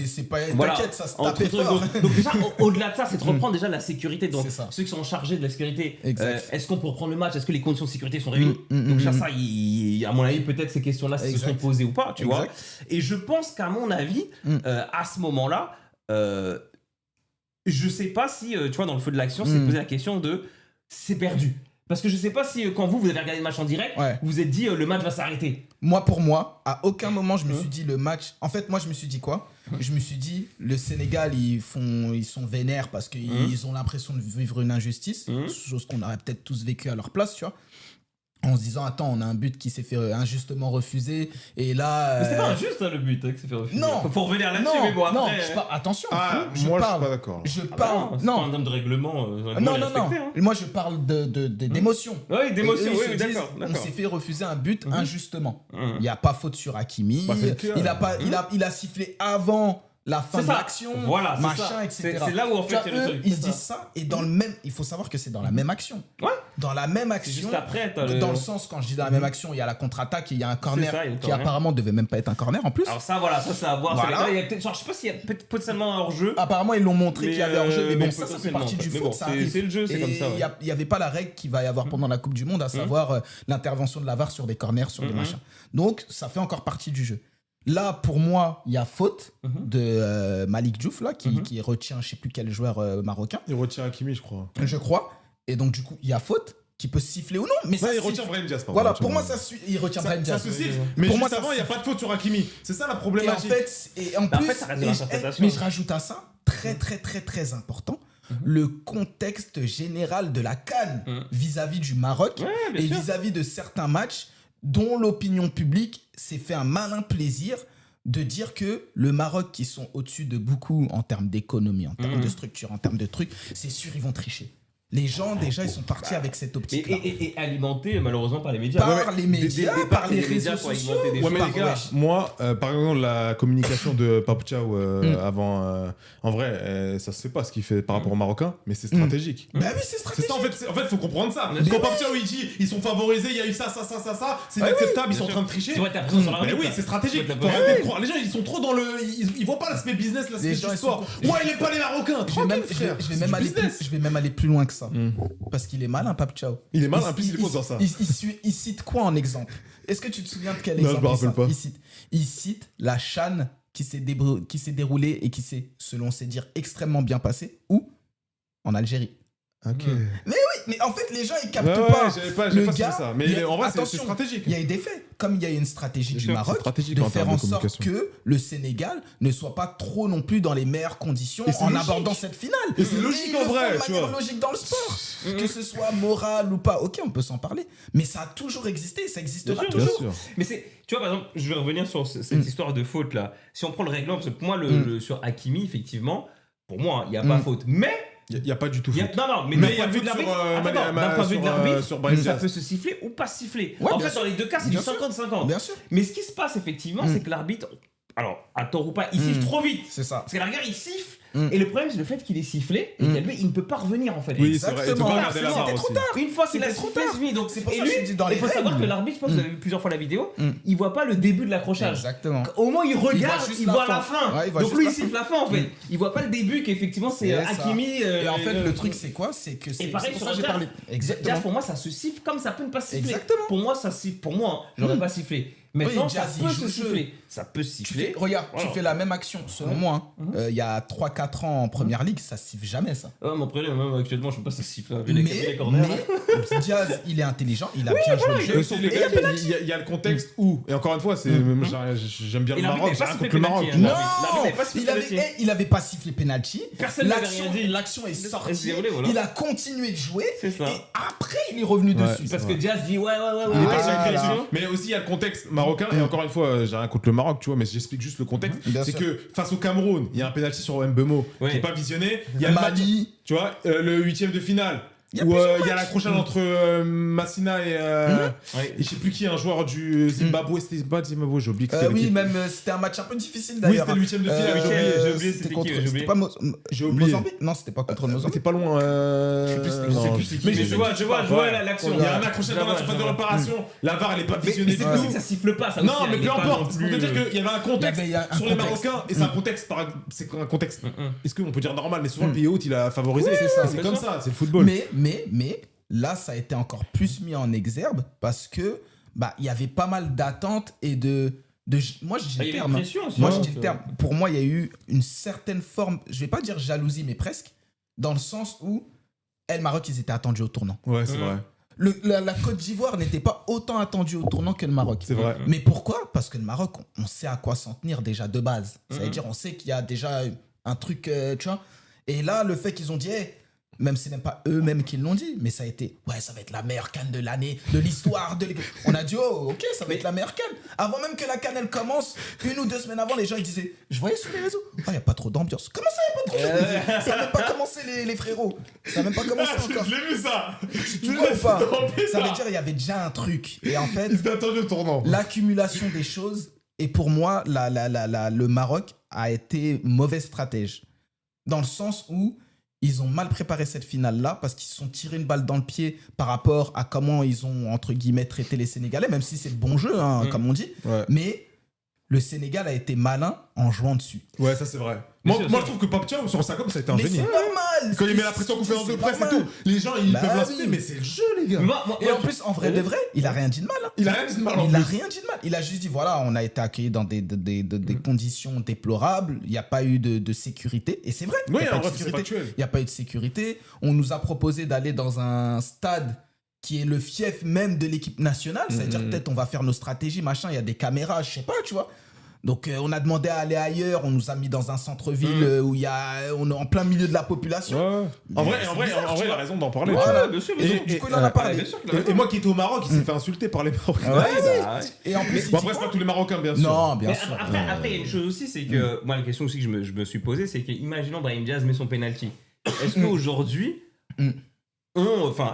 C'est pas Voilà. t'inquiète, ça se tapait fort. Donc déjà, au-delà de ça, c'est de reprendre déjà la sécurité. Donc C'est ça. ceux qui sont chargés de la sécurité, Exact. est-ce qu'on peut reprendre le match? Est-ce que les conditions de sécurité sont réunies? Donc déjà, ça, à mon avis, peut-être ces questions-là se sont posées ou pas, tu vois. Et je pense qu'à mon avis, à ce moment-là, je sais pas si, tu vois, dans le feu de l'action, c'est posé la question de c'est perdu. Parce que je sais pas si quand vous avez regardé le match en direct, vous vous êtes dit le match va s'arrêter. Pour moi, à aucun moment je me suis dit le match. En fait, moi je me suis dit quoi? Je me suis dit le Sénégal ils sont vénères parce qu'ils ont l'impression de vivre une injustice, chose qu'on aurait peut-être tous vécu à leur place, tu vois. En se disant attends, on a un but qui s'est fait injustement refuser et là. Mais c'est pas injuste le but qui s'est fait refuser. Non. Faut revenir là-dessus, mais bon après. Non, attention. Moi je suis pas d'accord. Je parle. C'est pas un homme de règlement. Non. Moi je parle d'émotion. Oui, d'émotion. Eux, Oui, ils se disent, d'accord. On s'est fait refuser un but injustement. Il n'y a pas faute sur Hakimi. Il a sifflé avant la fin de l'action, voilà, machin, etc. C'est là où en fait il y a le truc. Ils se disent ça et dans le même, il faut savoir que c'est dans la même action. Ouais. Dans la même action. Juste après, dans le sens quand je dis dans la même action, il y a la contre-attaque et il y a un corner qui apparemment devait même pas être un corner en plus. Alors ça voilà, ça c'est à voir. Voilà. Je sais pas s'il y a potentiellement un hors-jeu. Apparemment ils l'ont montré qu'il y avait hors-jeu, mais bon ça fait partie du foot, ça arrive. C'est le jeu, c'est comme ça. Il y avait pas la règle qu'il va y avoir pendant la Coupe du Monde, à savoir l'intervention de la VAR sur des corners, sur des machins. Donc ça fait encore partie du jeu. Là, pour moi, il y a faute de Malik Diouf, là, qui retient je sais plus quel joueur marocain. Il retient Hakimi, je crois. Je crois. Et donc, du coup, il y a faute qui peut siffler ou non. Mais ça il retient Brahim Diaz. Voilà, pour moi, il retient Brahim Diaz. Ça se siffle. Mais pour moi, avant, il n'y a pas de faute sur Hakimi. C'est ça la problématique. Et en plus, ça reste de l'interprétation. mais je rajoute à ça, très important, le contexte général de la CAN vis-à-vis du Maroc et vis-à-vis de certains matchs dont l'opinion publique s'est fait un malin plaisir de dire que le Maroc, qui sont au-dessus de beaucoup en termes d'économie, en termes de structure, en termes de trucs, c'est sûr, ils vont tricher. Les gens, déjà, ils sont partis avec cette optique-là. Et alimentés, malheureusement, par les médias. Par les médias, par les réseaux sociaux. Ouais, mais les gars, moi, par exemple, la communication de Pape Thiaw avant, en vrai, ça se fait pas ce qu'il fait par rapport aux Marocains, mais c'est stratégique. Bah oui, c'est stratégique. C'est ça, en fait, faut comprendre ça. Quand Pape Thiaw, il dit, ils sont favorisés, il y a eu ça, c'est inacceptable, ils sont en train de tricher. Tu vois, t'as l'impression sur la Mais oui, c'est stratégique. Faut arrêter de croire. Les gens, ils sont trop dans le. Ils voient pas l'aspect business, l'aspect du sport. Ouais, il est pas les Marocains. Je vais même aller plus loin que ça. Parce qu'il est malin, Pape Thiaw. Il est malin, en plus il pose dans ça. Il cite quoi en exemple? Est-ce que tu te souviens de quel Non, exemple? je me rappelle pas. Il cite la CHAN qui s'est déroulée et qui s'est, selon ses dires, extrêmement bien passée. Où? En Algérie. Ok. Mais oui, mais en fait, les gens, ils captent pas. J'avais pas suivi ça. Mais en vrai, c'est stratégique. Il y a eu des faits. Comme il y a eu une stratégie du Maroc de faire en sorte que le Sénégal ne soit pas trop non plus dans les meilleures conditions en abordant cette finale. Et c'est logique en vrai. C'est logique dans le sport. Que ce soit moral ou pas, ok, on peut s'en parler. Mais ça a toujours existé et ça existera toujours. Mais tu vois, par exemple, je vais revenir sur cette histoire de faute là. Si on prend le règlement, parce que pour moi, sur Hakimi, effectivement, pour moi, il n'y a pas faute. Mais. Il n'y a pas du tout faute. Non, mais il y a faute d'un point de vue de l'arbitre, ça peut peut se siffler ou pas siffler. Ouais, en fait, dans les deux cas, c'est du 50-50. Bien sûr. Mais ce qui se passe, effectivement, c'est que l'arbitre, alors, à tort ou pas, il siffle trop vite. C'est ça. Parce qu'à la rigueur, il siffle. Et le problème, c'est le fait qu'il est sifflé et qu'il ne peut pas revenir, en fait. Oui, c'est vrai. C'était trop tard. Une fois qu'il a sifflé, c'est fini. Donc, c'est pour ça que je dis dans les règles. Il faut savoir que l'arbitre, je pense que vous avez vu plusieurs fois la vidéo, il voit pas le début de l'accrochage. Exactement. Au moment où il regarde, il voit la fin. Donc lui, il siffle la fin, en fait. Il voit pas le début, qu'effectivement, c'est Hakimi. Et en fait, le truc, c'est quoi? C'est que et pareil, pour sur ça que j'ai parlé. Exactement. Pour moi, ça se siffle comme ça peut ne pas siffler. Exactement. Pour moi, ça siffle. Pour moi, j'aurais pas sifflé. Maintenant, ça peut se siffler. Ça peut siffler. Regarde, tu fais la même action, selon moi. Il y a 3-4 ans en première ligue, ça siffle jamais, ça. Mon problème, même actuellement, je ne sais pas si ça siffle. Mais Diaz, il est intelligent, il a bien joué le jeu. Il y a le contexte où, et encore une fois, j'aime bien le Maroc, j'ai rien contre le Maroc. Non, il avait pas sifflé penalty. Personne n'avait rien dit. L'action est sortie. Il a continué de jouer. Et après, il est revenu dessus. Parce que Diaz dit ouais. Mais aussi, il y a le contexte marocain. Et encore une fois, j'ai rien contre le Maroc, tu vois, mais j'explique juste le contexte. C'est que face au Cameroun, il y a un penalty sur Mbeumo qui n'est pas visionné. Il y a Mali, tu vois, le 8e de finale. Où il y a l'accrochage entre Massina et je sais plus qui, un joueur du Zimbabwe, c'était pas Zimbabwe, j'ai oublié que c'était oui, même c'était un match un peu difficile d'ailleurs. Oui, c'était le 8e de finale, j'ai oublié c'était qui, c'était pas Mozambique. Non, c'était pas contre le Mozambique. C'était pas loin. Mais je vois l'action. Il y a un accrochage dans la surface de réparation. La VAR elle est pas visionnée du tout. Ça siffle pas, ça. Non, mais peu importe. C'est pour te dire qu'il y avait un contexte sur les Marocains et c'est un contexte. Est-ce qu'on peut dire normal, mais souvent le pays hôte il a favorisé. C'est comme ça, c'est le football. Mais là, ça a été encore plus mis en exergue parce que il y avait pas mal d'attentes et moi, je dis le terme. Pour moi, il y a eu une certaine forme, je vais pas dire jalousie, mais presque, dans le sens où le Maroc, ils étaient attendus au tournant. Ouais, c'est vrai. La Côte d'Ivoire n'était pas autant attendue au tournant que le Maroc. C'est vrai. Mais pourquoi ? Parce que le Maroc, on sait à quoi s'en tenir déjà de base. Ça veut dire, on sait qu'il y a déjà un truc, tu vois. Et là, le fait qu'ils ont dit, même si c'est même pas eux-mêmes qui l'ont dit, mais ça a été, ça va être la meilleure CAN de l'année, de l'histoire. On a dit, ok, ça va être la meilleure CAN. Avant même que la CAN elle commence, 1 ou 2 semaines avant, les gens ils disaient, je voyais sur les réseaux, il n'y a pas trop d'ambiance. Comment ça, il n'y a pas trop d'ambiance ? Ça n'a même pas commencé, les frérots. Ça n'a même pas commencé encore. Je l'ai vu ça. Tu vois ou pas ? Ça veut dire qu'il y avait déjà un truc. Et en fait, l'accumulation des choses, et pour moi, le Maroc a été mauvais stratège. Dans le sens où ils ont mal préparé cette finale-là parce qu'ils se sont tirés une balle dans le pied par rapport à comment ils ont, entre guillemets, traité les Sénégalais, même si c'est le bon jeu, comme on dit. Ouais. Mais le Sénégal a été malin en jouant dessus. Ouais, ça c'est vrai. Moi je trouve que Pape Thiaw, sur ça comme ça a été un génie. Mais c'est normal. Quand il met la pression en conférence de presse et tout, les gens ils peuvent l'insulter, mais c'est le jeu, les gars. Et en plus, en vrai de vrai, il a rien dit de mal. Il a rien dit de mal. Il a juste dit, voilà, on a été accueillis dans des conditions déplorables. Il n'y a pas eu de sécurité. Et c'est vrai. Oui, en vrai, c'est factuel. Il n'y a pas eu de sécurité. On nous a proposé d'aller dans un stade qui est le fief même de l'équipe nationale. C'est-à-dire, peut-être, on va faire nos stratégies, machin. Il y a des caméras, je sais pas, tu vois. Donc on a demandé à aller ailleurs, on nous a mis dans un centre-ville où on est en plein milieu de la population. Ouais. En vrai, il a raison d'en parler. Voilà, bien sûr. Du coup, il en a parlé. Et moi qui étais au Maroc, il s'est fait insulter par les Marocains. Et en plus, après, c'est pas tous les Marocains, bien sûr. Non, bien sûr. Après, il y a une chose aussi, c'est que moi, la question aussi que je me suis posée, c'est que imaginons Brahim Diaz met son penalty. Est-ce qu'aujourd'hui,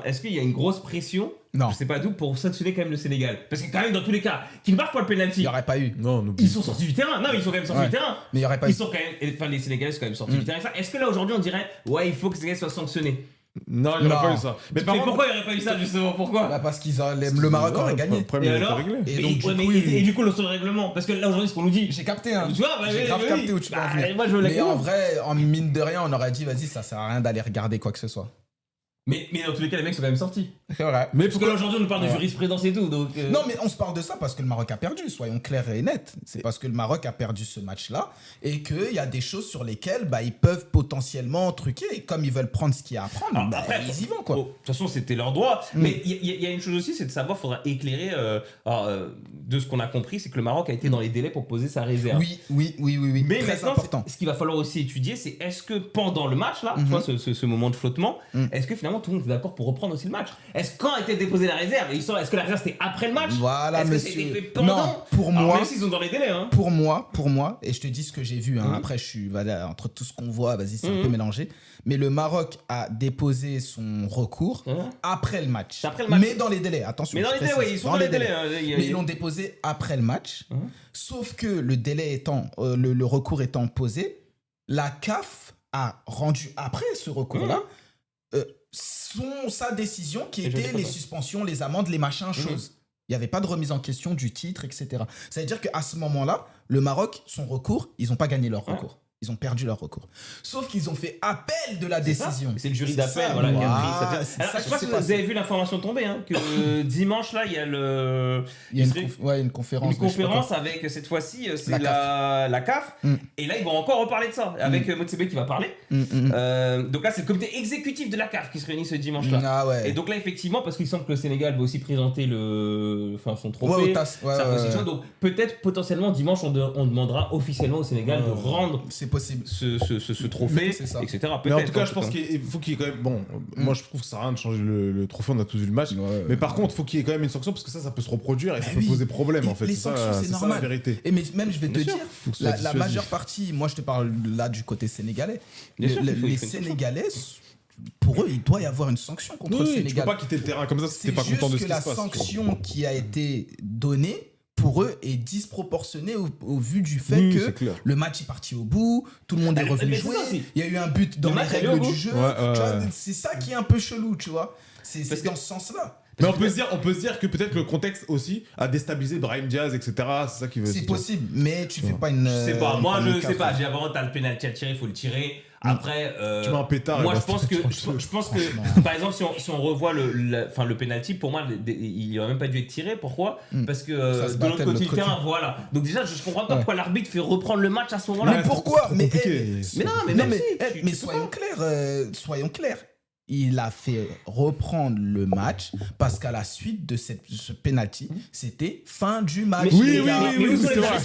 est-ce qu'il y a une grosse pression? Non. Je sais pas d'où pour sanctionner quand même le Sénégal. Parce que quand même dans tous les cas, qu'ils ne marquent pas le penalty. Il n'y aurait pas eu. Non, ils sont sortis du terrain. Non, ils sont quand même sortis du terrain. Mais il n'y aurait pas eu. Ils sont quand même, les Sénégalais sont quand même sortis du terrain. Est-ce que là aujourd'hui on dirait il faut que les Sénégalais soient sanctionnés? Non, il n'y aurait pas eu ça. Mais pourquoi il n'y aurait pas eu ça justement? Pourquoi? Parce qu'ils le Maroc aurait gagné. Et alors? Et du coup, le seul règlement. Parce que là aujourd'hui, ce qu'on nous dit. J'ai capté, hein. Tu vois, j'ai grave capté où tu vas venir. Mais en vrai, en mine de rien, on aurait dit, vas-y, ça sert à rien d'aller regarder quoi que ce soit. Mais dans tous les cas, les mecs sont quand même sortis. C'est vrai. Mais parce que là aujourd'hui, on nous parle de jurisprudence et tout. Donc Non, mais on se parle de ça parce que le Maroc a perdu, soyons clairs et nets. C'est parce que le Maroc a perdu ce match-là et qu'il y a des choses sur lesquelles ils peuvent potentiellement truquer. Et comme ils veulent prendre ce qu'il y a à prendre, après, ils y vont, quoi. De toute façon, c'était leur droit. Mais il y a une chose aussi, c'est de savoir, il faudra éclairer de ce qu'on a compris, c'est que le Maroc a été dans les délais pour poser sa réserve. Oui. Mais très maintenant, important. Ce qu'il va falloir aussi étudier, c'est est-ce que pendant le match, là, tu vois, ce moment de flottement, est-ce que finalement tout le monde est d'accord pour reprendre aussi le match? Est-ce quand a été déposée la réserve? Est-ce que la réserve c'était après le match? Voilà, est-ce monsieur. que c'était fait pendant? Non, pour moi. Même s'ils sont dans les délais. Hein. Pour moi, et je te dis ce que j'ai vu. Après, je suis entre tout ce qu'on voit, vas-y, c'est un peu mélangé. Mais le Maroc a déposé son recours après le match. Mais dans les délais, attention. Mais dans les délais, oui, ils sont dans les délais. Mais ils l'ont déposé après le match. Sauf que le délai étant, le recours étant posé, la CAF a rendu après ce recours-là sa décision qui était les suspensions, les amendes, les machins, choses. Il n'y avait pas de remise en question du titre, etc. Ça veut dire qu'à ce moment-là, le Maroc, son recours, ils n'ont pas gagné leur recours. Ils ont perdu leur recours. Sauf qu'ils ont fait appel de la décision. C'est le jury d'appel qui a pris ça. Alors, je sais pas si vous avez vu l'information tomber, que dimanche, là, il y a une conférence. Une conférence avec, cette fois-ci, c'est la CAF. Et là, ils vont encore reparler de ça, avec Motsepe qui va parler. Donc là, c'est le comité exécutif de la CAF qui se réunit ce dimanche-là. Et donc là, effectivement, parce qu'il semble que le Sénégal va aussi présenter son trophée. Donc peut-être, potentiellement, dimanche, on demandera officiellement au Sénégal de rendre possible ce trophée, etc. Mais en tout cas, je pense qu'il faut qu'il y ait quand même. Bon, moi je trouve que ça sert à rien de changer le trophée, on a tous vu le match. Mais par contre, il faut qu'il y ait quand même une sanction parce que ça peut se reproduire et ça peut poser problème en fait. Les sanctions, c'est normal. Ça, la vérité. Et même, je vais te dire, la majeure partie, moi je te parle là du côté sénégalais. Les Sénégalais. Pour eux, il doit y avoir une sanction contre le Sénégal. Tu peux pas quitter le terrain comme ça si t'es pas content de ce qui se passe. C'est juste que la sanction qui a été donnée pour eux est disproportionnée au vu du fait que le match est parti au bout, tout le monde est revenu jouer, il y a eu un but dans les règles du jeu. C'est ça qui est un peu chelou, tu vois. C'est dans ce sens-là. Mais on peut se dire que peut-être le contexte aussi a déstabilisé Brahim Diaz, etc. C'est ça qui veut dire. C'est possible, mais tu fais pas une. Je sais pas, moi je sais pas. J'ai avant, t'as le pénalty à tirer, il faut le tirer. Après, tu mets un pétard. Moi, je pense que, par exemple, si on revoit le penalty, pour moi, il aurait même pas dû être tiré. Pourquoi ? Parce que de l'autre côté du terrain, voilà. Donc déjà, je comprends pas pourquoi l'arbitre fait reprendre le match à ce moment-là. Mais pourquoi ? Mais soyons clairs. Il a fait reprendre le match parce qu'à la suite de ce penalty, c'était fin du match. Oui, c'est vrai.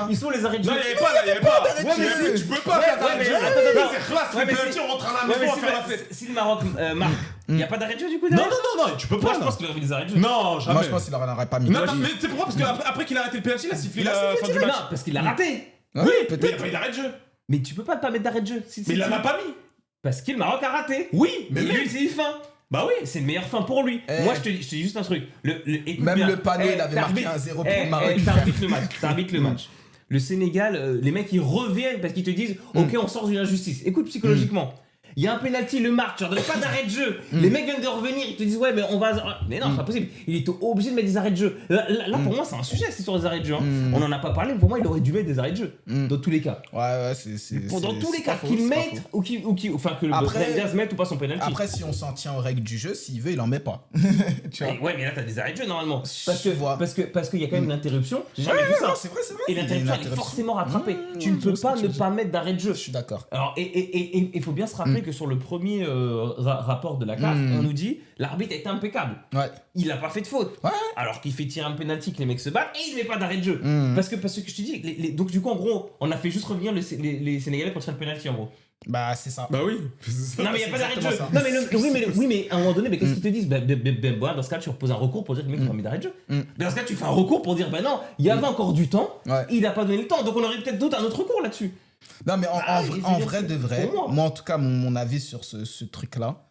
Ils sont les arrêts de jeu. Non, il y avait pas. Tu peux pas faire d'arrêt de jeu. C'est classe, le penalty, on rentre à la maison, on fait la fête. Si le Maroc marque, il n'y a pas d'arrêt de jeu du coup ? Non, tu peux pas. Moi, je pense qu'il aurait mis des arrêts de jeu. Non, jamais. Moi, je pense qu'il n'aurait pas mis. Non, mais c'est pourquoi ? Parce qu'après qu'il a arrêté le penalty, il a sifflé la fin du match. Non, parce qu'il l'a raté. Oui, peut-être. Il n'y a pas eu d'arrêt de jeu. Mais tu peux pas mettre d'arrêt de jeu. Mais il en a pas mis. Parce que le Maroc a raté. Oui, mais lui, c'est une fin. Bah oui, c'est une meilleure fin pour lui. Moi, je te dis juste un truc. Même le panneau, il avait marqué 1-0 pour le Maroc. T'arbitres le match. Le Sénégal, les mecs, ils reviennent parce qu'ils te disent ok, on sort d'une injustice. Écoute, psychologiquement. Il y a un penalty, le marque, tu leur donnes pas d'arrêt de jeu. Les mecs viennent de revenir, ils te disent ouais, mais on va. Mais non, c'est pas possible. Il est obligé de mettre des arrêts de jeu. Là pour moi, c'est un sujet, c'est sur les arrêts de jeu. On en a pas parlé, mais pour moi, il aurait dû mettre des arrêts de jeu. Dans tous les cas. Ouais, c'est. Dans tous les cas, qu'il mette ou que le Brahim Diaz mette ou pas son penalty. Après, si on s'en tient aux règles du jeu, s'il veut, il en met pas. Tu vois. Ouais, mais là, t'as des arrêts de jeu normalement. Parce qu'il y a quand même une interruption. J'ai jamais vu ça. C'est vrai. Et l'interruption, elle est forcément rattrapée. Tu ne peux pas ne pas mettre d'arrêt de jeu. Je suis d'accord. Alors, et il faut bien se rappeler que sur le premier rapport de la CAF, on nous dit l'arbitre est impeccable. Ouais. Il n'a pas fait de faute. Ouais. Alors qu'il fait tirer un penalty, que les mecs se battent et il ne met pas d'arrêt de jeu. Parce que je te dis, donc du coup, en gros, on a fait juste revenir les Sénégalais pour tirer le penalty en gros. Bah, c'est ça. Bah oui. Non, mais il n'y a pas d'arrêt de jeu. Non, mais à un moment donné, qu'est-ce qu'ils te disent ? Dans ce cas, tu reposes un recours pour dire que le mec n'a pas mis d'arrêt de jeu. Dans ce cas, tu fais un recours pour dire non, il y avait encore du temps, il n'a pas donné le temps. Donc on aurait peut-être un autre recours là-dessus. Non, mais en vrai de vrai, moi en tout cas, mon avis sur ce truc-là,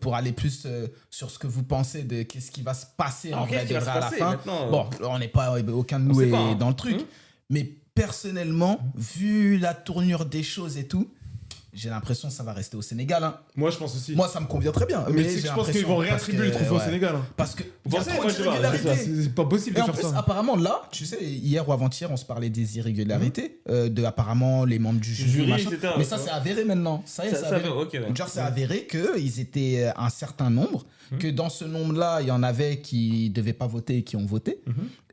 pour aller plus sur ce que vous pensez de qu'est-ce qui va se passer en vrai de vrai à la fin. Bon, on n'est pas, aucun de nous est dans le truc, mais personnellement, vu la tournure des choses et tout, j'ai l'impression que ça va rester au Sénégal. Hein. Moi, je pense aussi. Moi, ça me convient très bien. Mais je pense qu'ils vont réattribuer le trophée au Sénégal. Hein. Parce que vous pensez, c'est pas possible de faire ça. Apparemment, là, tu sais, hier ou avant-hier, on se parlait des irrégularités, de apparemment les membres du jury, machin. Mais ça, c'est avéré maintenant. Ça y est, c'est avéré. Genre, c'est avéré qu'ils étaient un certain nombre, que dans ce nombre-là, il y en avait qui ne devaient pas voter et qui ont voté,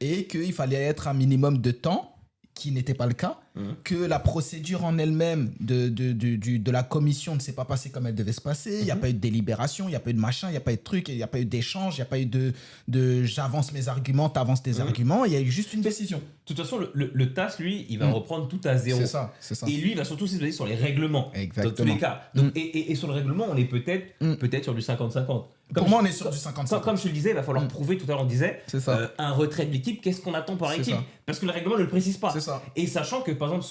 et qu'il fallait être un minimum de temps, qui n'était pas le cas, que la procédure en elle-même de la commission ne s'est pas passée comme elle devait se passer, il n'y a pas eu de délibération, il n'y a pas eu de machin, il n'y a pas eu de truc, il n'y a pas eu d'échange, il n'y a pas eu de j'avance mes arguments, t'avances tes arguments, il y a eu juste une décision. De toute façon, le TAS, lui, il va reprendre tout à zéro. C'est ça. Et lui, il va surtout se baser sur les règlements. Exactement. Dans tous les cas. Donc, et sur le règlement, on est peut-être sur du 50-50. Pour moi, on est sur du 50-50. Comme je te le disais, il va falloir prouver, tout à l'heure on disait, un retrait de l'équipe, qu'est-ce qu'on attend par équipe ? Parce que le règlement ne le précise pas. C'est ça. Et sachant que, par exemple,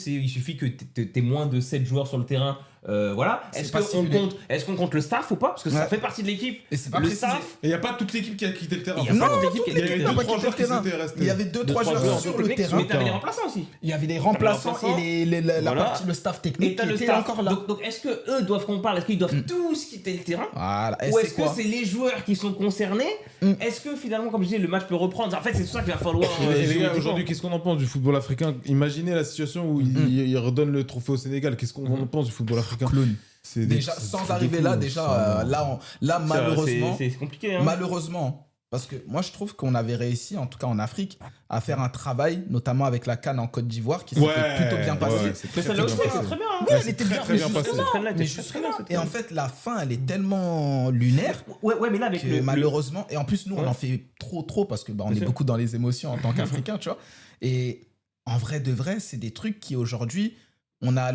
il suffit que tu aies moins de 7 joueurs sur le terrain Voilà. Est-ce qu'on compte le staff ou pas? Parce que ça fait partie de l'équipe. Et c'est pas le précisé. staff. Et il n'y a pas toute l'équipe qui a quitté le terrain. Il y a 2-3 joueurs qui étaient restés. Il y avait 2-3 joueurs sur le terrain. Mais t'avais les remplaçants aussi. Il y avait les remplaçants et la partie, le staff technique qui était encore là. Donc est-ce que eux doivent qu'on parle? Est-ce qu'ils doivent tous quitter le terrain? Voilà. Ou est-ce que c'est les joueurs qui sont concernés? Est-ce que finalement, comme je disais, le match peut reprendre? En fait, c'est tout ça qu'il va falloir. Les gars, aujourd'hui, qu'est-ce qu'on en pense du football africain? Imaginez la situation où il redonne le trophée au Sénégal. Qu'est-ce qu'on en pense du football africain? Déjà, sans arriver là, là malheureusement, c'est compliqué. Hein. Malheureusement, parce que moi je trouve qu'on avait réussi, en tout cas en Afrique, à faire un travail, notamment avec la CAN en Côte d'Ivoire, qui s'était plutôt bien passé. Mais ça l'a aussi, c'est très bien. Hein. Oui, elle était bien passée. Et en fait, la fin, elle est tellement lunaire. Ouais, mais là, avec malheureusement, et en plus, nous, on en fait trop, parce que on est beaucoup dans les émotions en tant qu'Africains, tu vois. Et en vrai de vrai, c'est des trucs qui aujourd'hui. On a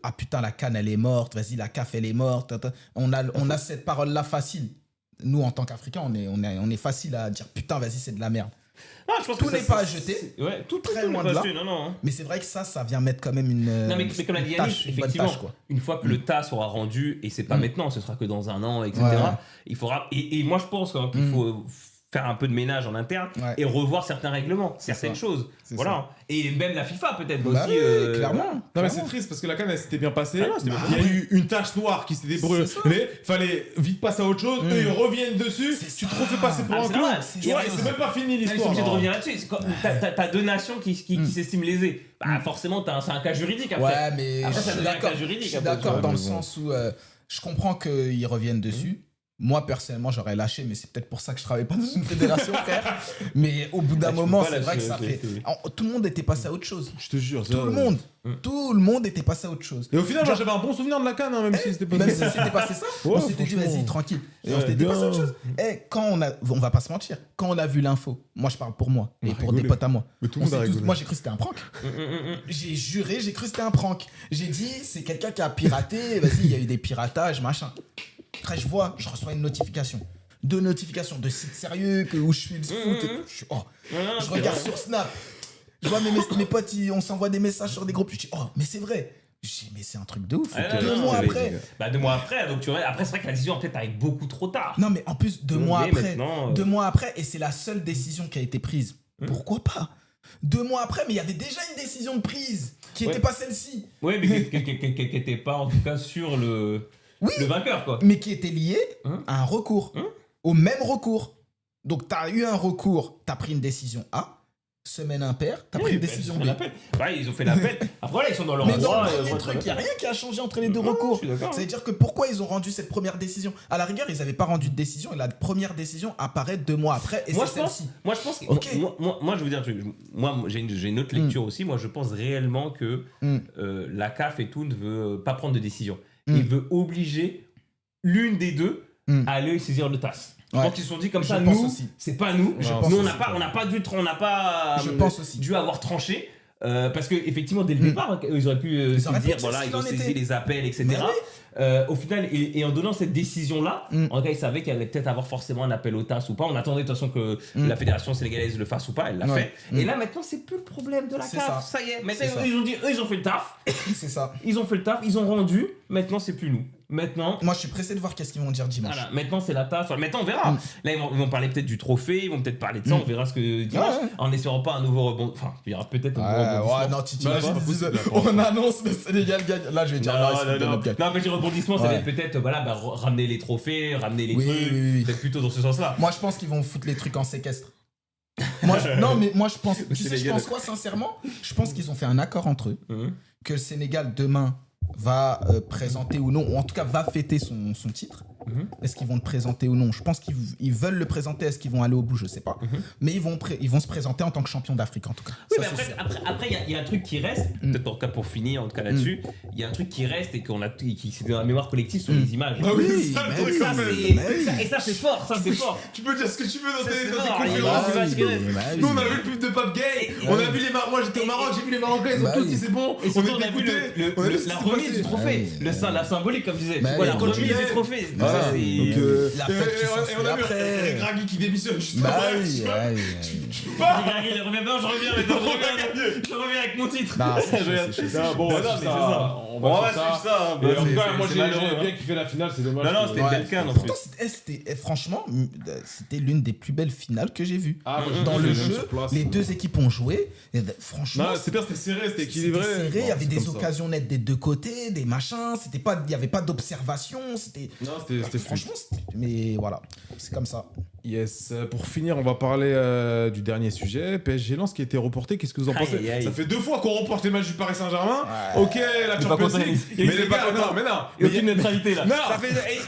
ah putain, la CAN elle est morte, vas-y, la CAF elle est morte. On a cette parole-là facile. Nous, en tant qu'Africains, on est facile à dire putain, vas-y, c'est de la merde. Non, je pense tout n'est pas à jeter. Ouais, tout très loin de là. Non. Mais c'est vrai que ça vient mettre quand même une. Non, mais comme l'a dit Yannick, effectivement, une fois que le tas sera rendu, et c'est pas maintenant, ce sera que dans un an, etc. Il faudra. Et moi, je pense qu'il faut faire un peu de ménage en interne et revoir certains règlements, certaines choses. Voilà. Et même la FIFA peut-être aussi. Clairement. Non mais c'est triste parce que la CAN elle s'était bien passée. Il y a eu une tache noire qui s'était brûlée. Fallait vite passer à autre chose. Eux ils reviennent dessus. Tu te refais passer pour un clown. C'est même pas fini l'histoire. Ils sont obligés de revenir là-dessus. T'as deux nations qui s'estiment lésées. Forcément c'est un cas juridique après. Ouais mais je suis d'accord dans le sens où je comprends qu'ils reviennent dessus. Moi, personnellement, j'aurais lâché, mais c'est peut-être pour ça que je travaille pas dans une fédération, frère. Mais au bout d'un moment, c'est vrai que ça fait... Tout le monde était passé à autre chose. Je te jure. Tout le monde était passé à autre chose. Et au final, j'avais un bon souvenir de la CAN, même si c'était pas même si c'était passé ça, on s'était dit, vas-y, tranquille. Et on s'était passé à autre chose. Et quand on va pas se mentir, quand on a vu l'info, moi, je parle pour moi et pour des potes à moi. Moi, j'ai cru que c'était un prank. J'ai juré, j'ai cru que c'était un prank. J'ai dit, c'est quelqu'un qui a piraté, vas-y, il y a eu des piratages, machin. Après, je reçois une notification. 2 notifications de sites sérieux où je fais le foot. Je regarde sur Snap. Je vois mes potes, on s'envoie des messages sur des groupes. Je dis, mais c'est vrai. Je dis, mais c'est un truc de ouf. 2 mois après. 2 mois après, donc tu vois, après, c'est vrai que la décision peut-être arrive beaucoup trop tard. Non, mais en plus, 2 mois après. 2 mois après, et c'est la seule décision qui a été prise. Pourquoi pas 2 mois après, mais il y avait déjà une décision de prise qui n'était pas celle-ci. Oui, mais qui n'était pas en tout cas sur le vainqueur, quoi. Mais qui était lié à un recours. Au même recours. Donc, tu as eu un recours, tu as pris une décision A. Semaine impaire, tu as pris une décision B. Ils ont fait l'appel. Après, voilà, ils sont dans leur droit. Mais dans le truc, il n'y a rien qui a changé entre les 2 recours. Ça veut dire que pourquoi ils ont rendu cette première décision? À la rigueur, ils n'avaient pas rendu de décision et la première décision apparaît 2 mois après et c'est celle-ci. Moi, je pense moi, je veux dire un truc. Moi, j'ai une autre lecture aussi. Moi, je pense réellement que la CAF et tout ne veut pas prendre de décision. Il veut obliger l'une des deux à aller saisir le TAS. Donc ils se sont dit comme ça, nous, c'est pas nous. Nous, on n'a pas dû avoir tranché. Parce qu'effectivement, dès le départ, ils auraient pu se dire, voilà, ils ont saisi les appels, etc. Au final, et en donnant cette décision-là, en tout cas, ils savaient qu'il allait peut-être avoir forcément un appel au TAS ou pas. On attendait de toute façon que la fédération sénégalaise le fasse ou pas, elle l'a fait. Et là, maintenant, c'est plus le problème de la CAF. Ça y est. Maintenant, ils ont dit, eux, ils ont fait le taf. C'est ça. Ils ont fait le taf, ils ont rendu. Maintenant, c'est plus nous. Maintenant, moi je suis pressé de voir qu'est-ce qu'ils vont dire dimanche. Voilà, maintenant c'est la taf. Maintenant on verra. Là ils vont parler peut-être du trophée, ils vont peut-être parler de ça, on verra ce que dimanche. En espérant pas un nouveau rebond. Enfin, il y aura peut-être un nouveau rebondissement. Non, t'imagines, on annonce le Sénégal gagne. Là je vais dire non, mais le rebondissement, ça va être peut-être ramener les trophées, ramener les trucs. Peut-être plutôt dans ce sens-là. Moi je pense qu'ils vont foutre les trucs en séquestre. Moi je pense. Tu sais, je pense quoi sincèrement? Je pense qu'ils ont fait un accord entre eux que le Sénégal demain va présenter ou non, ou en tout cas va fêter son titre. Est-ce qu'ils vont le présenter ou non? Je pense qu'ils veulent le présenter. Est-ce qu'ils vont aller au bout? Je sais pas. Mais ils vont se présenter en tant que champion d'Afrique en tout cas. Oui, ça, mais après il y a un truc qui reste, peut-être en tout cas pour finir en tout cas là-dessus, il y a un truc qui reste et qui c'est dans la mémoire collective sur les images. Ah oui, et ça c'est fort, Tu peux dire ce que tu veux dans tes conférences. Nous on a vu le pub de Pape Gay, on a vu les Marocains, moi j'étais au Maroc, j'ai vu les Marocains, ils ont tous dit c'est bon. Et surtout on a vu la remise du trophée, la symbolique comme je disais. La remise du trophée. Et on a vu Eric Draghi qui démissionne. Draghi, il revient bien, je reviens avec mon titre. Bon, c'est ça. on va sur ça. Bah, Et en tout cas, moi, j'ai malheureux, bien kiffé la finale, c'est dommage. Non, c'était Belkan en plus. Franchement, c'était l'une des plus belles finales que j'ai vues. Dans le j'ai jeu, sur place, les ouais. deux équipes ont joué. Et franchement, Non, c'était serré, c'était équilibré. il y avait c'est des comme ça. occasions nettes des deux côtés, des machins. Il n'y avait pas d'observation. Non, c'était Franchement, mais voilà, c'est comme ça. Yes. Pour finir, on va parler du dernier sujet. PSG Lens qui a été reporté. Qu'est-ce que vous en pensez? Ça fait 2 fois qu'on reporte les matchs du Paris Saint-Germain. Ouais. Ok, la Champions League. Mais les gars, mais non. Il n'y a aucune neutralité là. Non.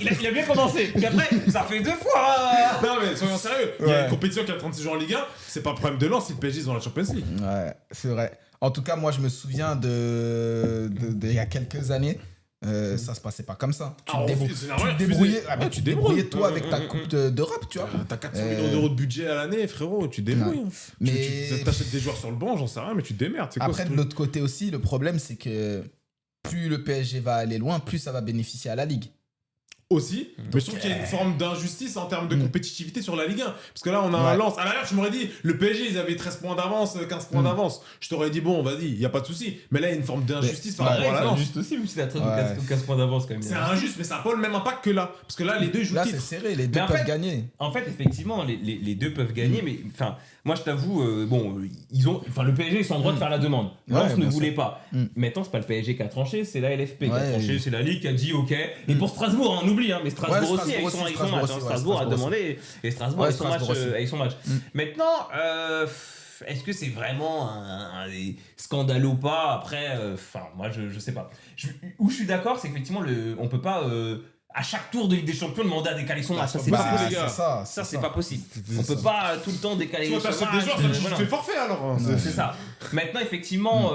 Il a bien commencé. Et après, ça fait 2 fois. Non, mais soyons sérieux. Il y a une compétition qui a 36 jours en Ligue 1. C'est pas le problème de Lens si le PSG ils ont la Champions League. Ouais, c'est vrai. En tout cas, moi, je me souviens de il y a quelques années. Ça se passait pas comme ça. Tu te débrouillais toi avec ta coupe d'Europe, tu vois. T'as 400 millions d'euros de budget à l'année, frérot, tu te débrouilles. Mais tu t'achètes des joueurs sur le banc, j'en sais rien, mais tu te démerdes. Après, de l'autre côté aussi, le problème, c'est que plus le PSG va aller loin, plus ça va bénéficier à la Ligue. Aussi, mais je trouve qu'il y a une forme d'injustice en termes de compétitivité sur la Ligue 1. Parce que là, on a un Lens. À l'arrière, tu m'aurais dit, le PSG, ils avaient 13 points d'avance, 15 points d'avance. Je t'aurais dit, bon, vas-y, il n'y a pas de souci. Mais là, il y a une forme d'injustice par rapport à la Lens. C'est juste aussi, même si t'as 13 ou 15 points d'avance quand même. C'est injuste, mais ça n'a pas le même impact que là. Parce que là, les deux jouent là, titre. c'est serré, les deux peuvent gagner. En fait, effectivement, les deux peuvent gagner, mais enfin, moi, je t'avoue, le PSG, ils sont en droit de faire la demande. Lens ne voulait pas. Maintenant, c'est pas le PSG qui a tranché, c'est la LFP qui a tranché, c'est la Ligue qui a dit OK. Et pour Strasbourg, on oublie, mais Strasbourg aussi, avec son match. Strasbourg a demandé, et Strasbourg avec son match. Maintenant, est-ce que c'est vraiment un scandale ou pas? Après, moi, je sais pas. Où je suis d'accord, c'est qu'effectivement, on peut pas... à chaque tour de Ligue des Champions, demander à décaler son match. Ça, c'est pas possible. Ça, c'est pas possible. On peut pas tout le temps décaler son match. Toi, t'achètes des joueurs, tu fais forfait alors. C'est ça. Maintenant, effectivement,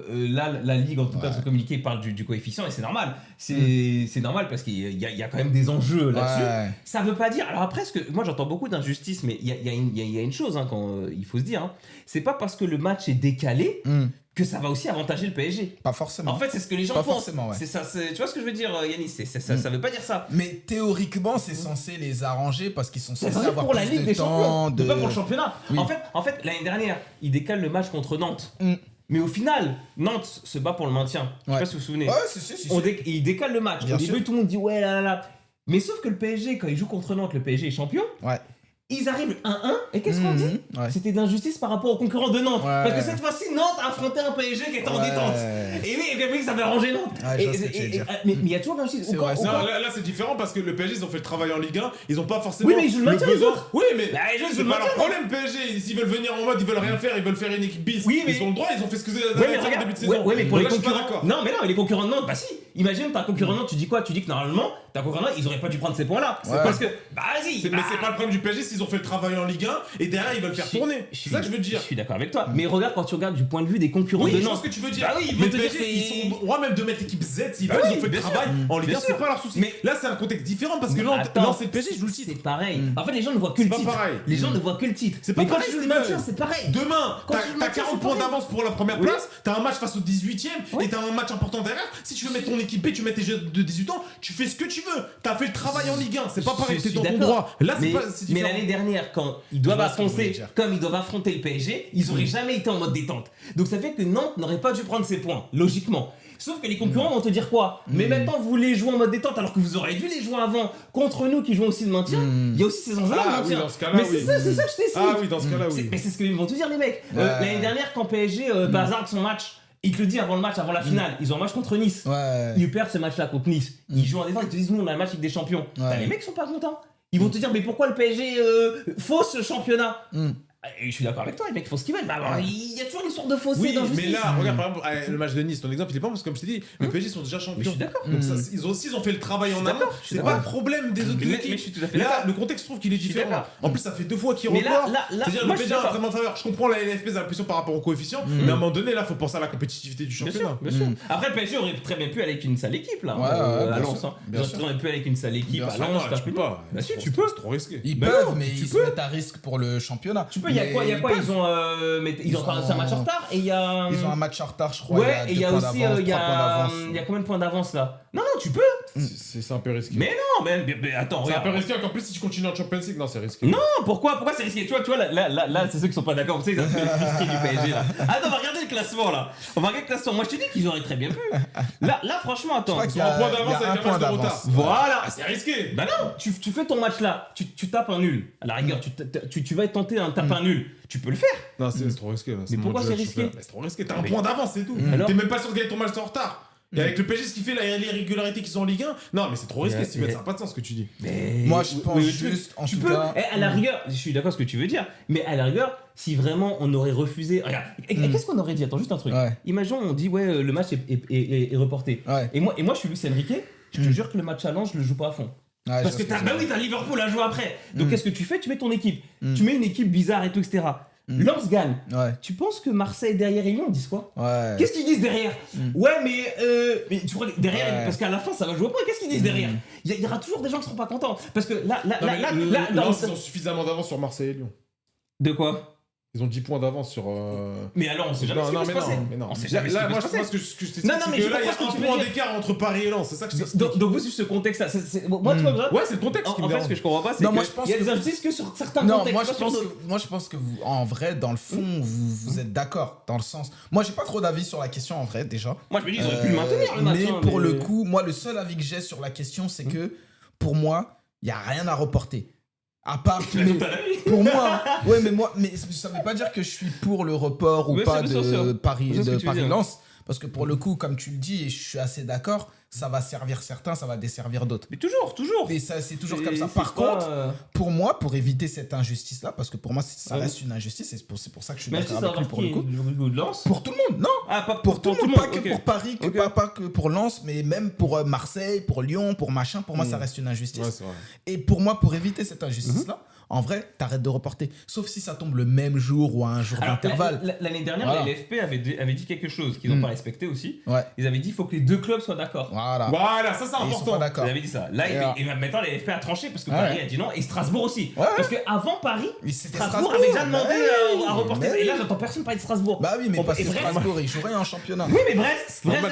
là, la Ligue, en tout cas, son communiqué parle du coefficient et c'est normal. C'est normal parce qu'il y a quand même des enjeux là-dessus. Ça veut pas dire. Alors après, moi, j'entends beaucoup d'injustice, mais il y a une chose quand il faut se dire. C'est pas parce que le match est décalé que ça va aussi avantager le PSG. Pas forcément. En fait, c'est ce que les gens pas pensent. Forcément, ouais. C'est ça, tu vois ce que je veux dire, Yanis? Ça veut pas dire ça. Mais théoriquement, c'est censé les arranger parce qu'ils sont censés avoir pour la plus Ligue de des temps. Champions, pas pour le championnat. Oui. En fait, l'année dernière, ils décalent le match contre Nantes. Mais au final, Nantes se bat pour le maintien. Je sais pas si vous vous souvenez. Ouais, si. Ils décalent le match. Au début, tout le monde dit ouais là. Mais sauf que le PSG, quand il joue contre Nantes, le PSG est champion. Ouais. Ils arrivent 1-1 et qu'est-ce qu'on dit? C'était d'injustice par rapport aux concurrents de Nantes. Parce que cette fois-ci, Nantes a affronté un PSG qui était en détente. Et oui, et bien oui, ça avait arrangé Nantes. Mais il y a toujours l'injustice. Là, c'est différent parce que le PSG, ils ont fait le travail en Ligue 1. Ils ont pas forcément. Oui, mais ils jouent le maintien, les autres. Oui, mais c'est pas leur problème, PSG. S'ils veulent venir en mode, ils veulent rien faire, ils veulent faire une équipe bis. Ils ont le droit, ils ont fait ce que vous avez fait en début de saison. Oui, mais pour les concurrents. Non, mais les concurrents de Nantes, bah si. Imagine, t'as un concurrent de Nantes, tu dis quoi? Tu dis que normalement, t'as un concurrent de Nantes, ils auraient pas dû prendre ces points-là. Parce que, vas-y. Mais c'est pas le problème du PSG s'ils ont fait le travail en Ligue 1 et derrière ils veulent faire tourner. C'est ça que je veux dire. Je suis d'accord avec toi. Mais regarde quand tu regardes du point de vue des concurrents de Nantes. Oui, je pense que tu veux dire. Bah oui, mais le PSG, ils sont droits même de mettre l'équipe Z s'ils veulent. Ils ont fait le travail en Ligue 1, c'est pas leur souci. Mais là, c'est un contexte différent parce que Nantes et le PSG jouent le titre. C'est pareil. En fait, les gens ne voient que le titre. Les gens ne voient que le titre. C'est pas pareil. Quand tu joues le maintien, c'est pareil. Demain, t'as 40 points d'avance pour la première place. T'as un match face au 18ème et t'as un match important derrière. Si tu veux mettre ton équipe B, tu mets tes jeux de 18 ans, tu fais ce que tu veux. T'as fait le travail en Ligue 1. C'est pas pareil. T'es dans ton droit. Là, c'est pas. Mais l'année dernière, quand ils doivent affronter le PSG, ils auraient jamais été en mode détente. Donc ça fait que Nantes n'aurait pas dû prendre ses points, logiquement. Sauf que les concurrents vont te dire quoi? Mais maintenant vous les jouez en mode détente alors que vous auriez dû les jouer avant contre nous qui jouons aussi le maintien. Il y a aussi ces enjeux-là. Oui, dans ce cas-là, mais c'est ça que je t'explique. Ah oui, dans ce cas-là, oui. Mais c'est ce qu'ils vont te dire les mecs. L'année dernière quand PSG bazarde son match, il te le dit avant le match, avant la finale, ils ont un match contre Nice. Ils perdent ce match-là contre Nice. Ils jouent en défense, ils te disent nous on a un match avec des champions. Les mecs sont pas contents. Ils vont te dire mais pourquoi le PSG fausse ce championnat? Et je suis d'accord avec toi, les mecs font ce qu'ils veulent. Il y a toujours une sorte de fossé dans mais là, regarde par exemple le match de Nice, ton exemple il est pas parce que comme je t'ai dit, le PSG sont déjà champions. Mais je suis d'accord. Donc ils ont fait le travail en amont. C'est pas le problème des autres équipes. Mais je suis tout à fait là, le contexte je trouve qu'il est différent. En plus, ça fait 2 fois qu'ils reportent. C'est-à-dire le PSG a vraiment faveur. Je comprends la LFP, a l'impression par rapport au coefficient, mais à un moment donné, là, faut penser à la compétitivité du championnat. Bien sûr. Après, le PSG aurait très bien pu aller avec une sale équipe là. À Lens. Ils auraient très bien pu aller avec une sale équipe à Lens. Tu peux pas. Bah si, tu peux. C'est trop risqué. Ils peuvent, mais ils se mettent à risque pour le championnat. Tu peux. Il y a quoi? Ils ont un match en retard et il y a. Ils ont un match en retard, je crois. Ouais, et il y a aussi. Il y a combien de points d'avance là? Non, tu peux. C'est un peu risqué. Mais non, mais attends, c'est regarde. un peu risqué, encore plus si tu continues en Champions League. Non, c'est risqué. Non, pourquoi c'est risqué? Tu vois, là, c'est ceux qui sont pas d'accord. Tu sais, c'est risqué du PSG, là. Attends, on va regarder le classement, là. On va regarder le classement. Moi, je te dis qu'ils auraient très bien pu. Là, franchement, attends. Ils ont un point d'avance avec un match de retard. Voilà. Ah, c'est risqué. Bah non, tu fais ton match là, tu tapes un nul. À la rigueur, tu vas être tenté un taper un nul. Tu peux le faire. Non, c'est trop risqué. Là. Mais pourquoi c'est risqué? C'est trop risqué. T'as un point d'avance, c'est tout. Alors T'es même pas sûr de gagner ton match en retard. Et avec le PSG, ce qui fait les régularités qui sont en Ligue 1, non, mais c'est trop risqué, Steven, ça n'a pas de sens ce que tu dis. Mais... Moi, je pense juste, en tout cas... à la rigueur, je suis d'accord avec ce que tu veux dire, mais à la rigueur, si vraiment on aurait refusé... Regarde, qu'est-ce qu'on aurait dit? Attends, juste un truc. Ouais. Imaginons, on dit, ouais, le match est reporté. Ouais. Et moi, je suis Luis Enrique, je te jure que le match à Lens, je le joue pas à fond. Ouais, Parce que t'as Liverpool à jouer après. Donc qu'est-ce que tu fais? Tu mets ton équipe. Tu mets une équipe bizarre et tout, etc. Lens gagne. Ouais. Tu penses que Marseille derrière et Lyon disent quoi? Ouais. Qu'est-ce qu'ils disent derrière? Ouais, mais tu crois que derrière, Ouais. parce qu'à la fin ça va jouer au point. Qu'est-ce qu'ils disent derrière? Il y aura toujours des gens qui seront pas contents. Parce que là, Lens, ils ont suffisamment d'avance sur Marseille et Lyon. De quoi? Ils ont 10 points d'avance sur. Mais alors, on sait jamais ce qui va se passer. Non, On sait jamais ce qui là, va moi, se je passer. pense que ce que je t'explique, Non, non, mais c'est que je là, il y a comprends ce un que tu point veux dire. d'écart entre Paris et Lens. C'est ça que je t'explique. Donc vous, sur ce contexte-là, moi, tu vois, ça, Ouais, c'est le contexte qui me en fait, ce dérange. que je comprends pas, c'est Non, qu'il moi, je pense y a des que- injustices que sur certains Non, contextes. moi je pense que vous, en vrai, dans le fond, vous êtes d'accord, dans le sens. Moi, j'ai pas trop d'avis sur la question en vrai, déjà. Moi, je me dis, ils auraient pu le maintenir, le match. Mais hein, pour le coup, moi, le seul avis que j'ai sur la question, c'est que pour moi, il y a rien à reporter. À part Tu l'as tout à l'heure. pour moi, ouais, mais ça veut pas dire que je suis pour le report ou Mais pas c'est bien sûr. de Paris, C'est ce que de tu veux dire. Paris-Lens. Parce que pour le coup, comme tu le dis, et je suis assez d'accord, ça va servir certains, ça va desservir d'autres. Mais toujours. Et ça, c'est toujours Et comme ça. c'est Par pas, contre, pour moi, pour éviter cette injustice-là, parce que pour moi, ça Ouais. reste une injustice, et c'est pour ça que je suis mais d'accord ça avec lui va pour le coup. de Lens. Pour tout le monde, non. Ah, pas Pour tout le monde, pas que ok. pour Paris, Ok. pas que pour Lens, mais même pour Marseille, pour Lyon, pour machin. Pour moi, ça reste une injustice. Ouais, c'est vrai. Et pour moi, pour éviter cette injustice-là, en vrai, t'arrêtes de reporter. Sauf si ça tombe le même jour ou à un jour Alors, d'intervalle. l'année dernière, Voilà. la LFP avait dit quelque chose qu'ils n'ont pas respecté aussi. Ouais, Ils avaient dit qu'il faut que les deux clubs soient d'accord. voilà. Voilà, ça c'est Et ils sont important. pas d'accord. Ils avaient dit ça. Là, et maintenant, la LFP a tranché parce que Ouais. Paris a dit non et Strasbourg aussi. Ouais. Parce qu'avant Paris, Mais c'était Strasbourg avait déjà demandé bah à oui, reporter. mais Et là, oui. j'entends personne parler de Strasbourg. Bah oui, mais Bon, parce et que Brest. Strasbourg, ils jouent rien en championnat. Oui, mais Brest, Normal,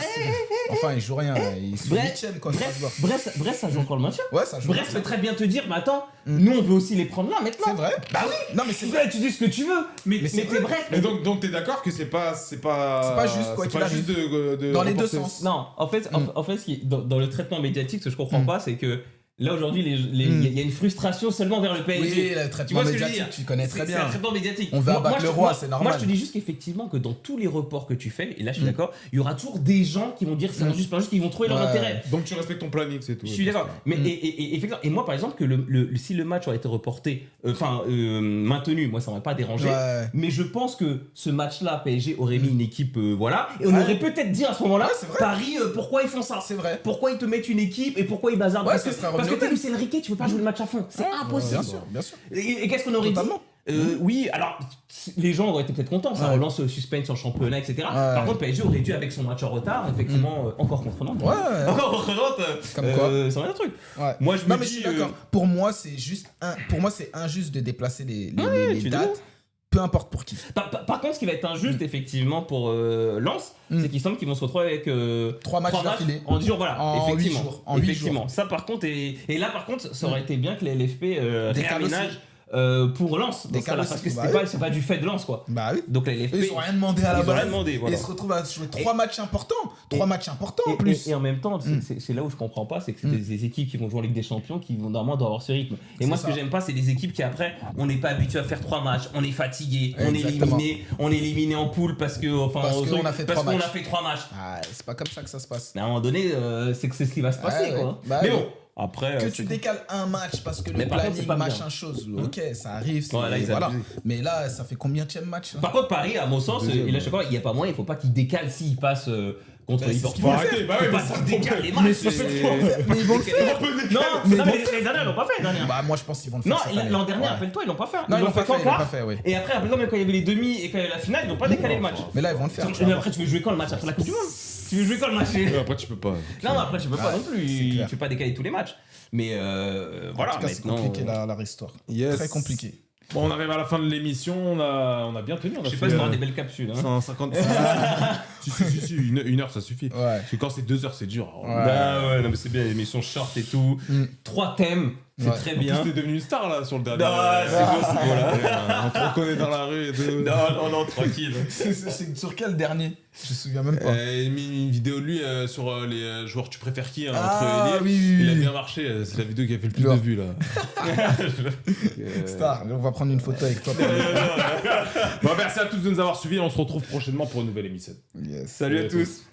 Enfin, ils jouent rien. Ils sont Brest, 8ème, quoi, Strasbourg. Brest, ça joue encore le maintien. Ouais, ça joue. Brest peut très bien te dire, mais attends, nous on veut aussi les prendre là maintenant. C'est vrai. Bah oui. Non, mais c'est vrai. Tu dis ce que tu veux, mais c'est t'es vrai. Brest. Mais donc t'es d'accord que c'est pas C'est pas juste, quoi c'est qu'il pas arrive. juste de Dans les deux reporter. sens. Non, en fait, ce qui est dans le traitement médiatique, ce que je comprends pas, c'est que là aujourd'hui, il y a une frustration seulement vers le PSG. Oui, le Tu traitement vois ce que je veux médiatique, dire? tu connais très C'est un bien. traitement médiatique. On veut abattre le roi, c'est normal. Moi, je te dis juste qu'effectivement, que dans tous les reports que tu fais, et là, je suis d'accord, il y aura toujours des gens qui vont dire c'est injuste, pas juste, qui vont trouver leur Ouais. intérêt. Donc tu respectes ton planning, c'est tout. Je suis d'accord. Mais et effectivement, et moi, par exemple, que si le match aurait été reporté, maintenu, moi, ça m'aurait pas dérangé. Ouais. Mais je pense que ce match-là, PSG aurait mis une équipe, voilà, et on aurait peut-être dit à ce moment-là, Ouais, c'est vrai. Paris, pourquoi ils font ça? C'est vrai. Pourquoi ils te mettent une équipe et pourquoi ils bazardent? Ouais, Parce ça que serait parce que revenu t'es au Luis Enrique, tu peux pas jouer le match à fond. C'est impossible. Bien sûr, bien sûr. Et qu'est-ce qu'on aurait Totalement. dit? Oui, alors les gens auraient été peut-être contents, ça Ouais. relance le suspense en championnat, etc. Par contre, PSG aurait dû, avec son match en retard, effectivement, encore contre Nantes. Ouais. Encore contre Nantes. Comme quoi. Ça aurait été un truc. Ouais. Moi, je Non, me mais je dis. suis d'accord. Pour moi, c'est juste pour moi, c'est injuste de déplacer les je suis d'accord. dates, peu importe pour qui. Par contre, ce qui va être injuste, effectivement, pour Lens, c'est qu'il semble qu'ils vont se retrouver avec 3 matchs d'affilée. en 10 jours. Voilà, En effectivement. 8 jours. En 8 effectivement. jours. Ça, par contre, et là, par contre, ça aurait été bien que les LFP Décale réaménagent pour Lens. Dans ce Décale cas-là, aussi, parce que bah c'est pas du fait de Lens, quoi. Bah oui. Donc, les LFP. Ils ont rien demandé à la Ils ont rien base. demandé, voilà. Et ils se retrouvent à jouer 3 matchs importants. 3 matchs importants en plus. Et en même temps, c'est là où je comprends pas, c'est que c'est des équipes qui vont jouer en Ligue des Champions qui vont normalement doivent avoir ce rythme. Et moi, ce que ça. j'aime pas, c'est des équipes qui après, on n'est pas habitué à faire 3 matchs, on est fatigué, Exactement. on est éliminé en poule parce que, enfin, Parce au qu'on truc, a fait parce 3 qu'on matchs. a fait 3 matchs. Ah, c'est pas comme ça que ça se passe. Mais à un moment donné, c'est que c'est ce qui va se passer, Ouais, quoi. ouais. Bah Mais oui. bon, après. Que tu décales un match parce que Mais le par contre, c'est planning, pas bien. machin chose, ok, ça arrive. Ouais, là, ils voilà. abusent. Mais là, ça fait combien de match là Par contre, Paris, à mon sens, et là je sais pas, il n'y a pas moyen, il faut pas qu'il décale s'il passe contre Bah, c'est ce Liverpool. qu'ils vont arrêter, bah oui, Faut mais pas ça qu'il décale les matchs. Mais c'est ce qu'ils vont faire. Mais ils vont le faire. Non, Mais non, ils mais vont les derniers, ils l'ont pas fait, les derniers. Bah, moi, je pense qu'ils vont le faire. Non, cette année. l'an dernier, Ouais. rappelle-toi, ils l'ont pas fait. Non, ils l'ont pas fait, qu'en ils l'ont quart. pas fait, oui. Et après, quand il y avait les demi et quand il y avait la finale, ils n'ont pas décalé le match. Mais là, ils vont le faire. tu Mais vas après, tu veux jouer quand le match? Après la Coupe du Monde? Tu veux jouer quand le match? Ouais, après tu peux pas. Non, après, tu peux pas Ouais, non plus. c'est clair. Tu peux pas décaler tous les matchs. Mais voilà, En tout cas, c'est maintenant. compliqué leur histoire. Yes. Très compliqué. Bon, on arrive à la fin de l'émission, on a bien tenu. On a Je sais fait, pas si on aura des belles capsules. Hein. 150. Si, une heure ça suffit. Ouais. Parce que quand c'est 2 heures, c'est dur. Ouais, non, mais c'est bien, les émissions short et tout. 3 thèmes, c'est très bien. En plus, t'es devenu une star là sur le dernier. Non, c'est bon. On te reconnaît dans la rue et tout. Non, tranquille. C'est sur quel dernier? Je me souviens même pas. Il a mis une vidéo de lui sur les joueurs tu préfères qui Ah, entre oui. Il a bien marché, c'est la vidéo qui a fait le plus de vues là. Star, on va prendre une photo avec toi. Bon, merci à tous de nous avoir suivis, on se retrouve prochainement pour une nouvelle émission. Yes. Salut à tous.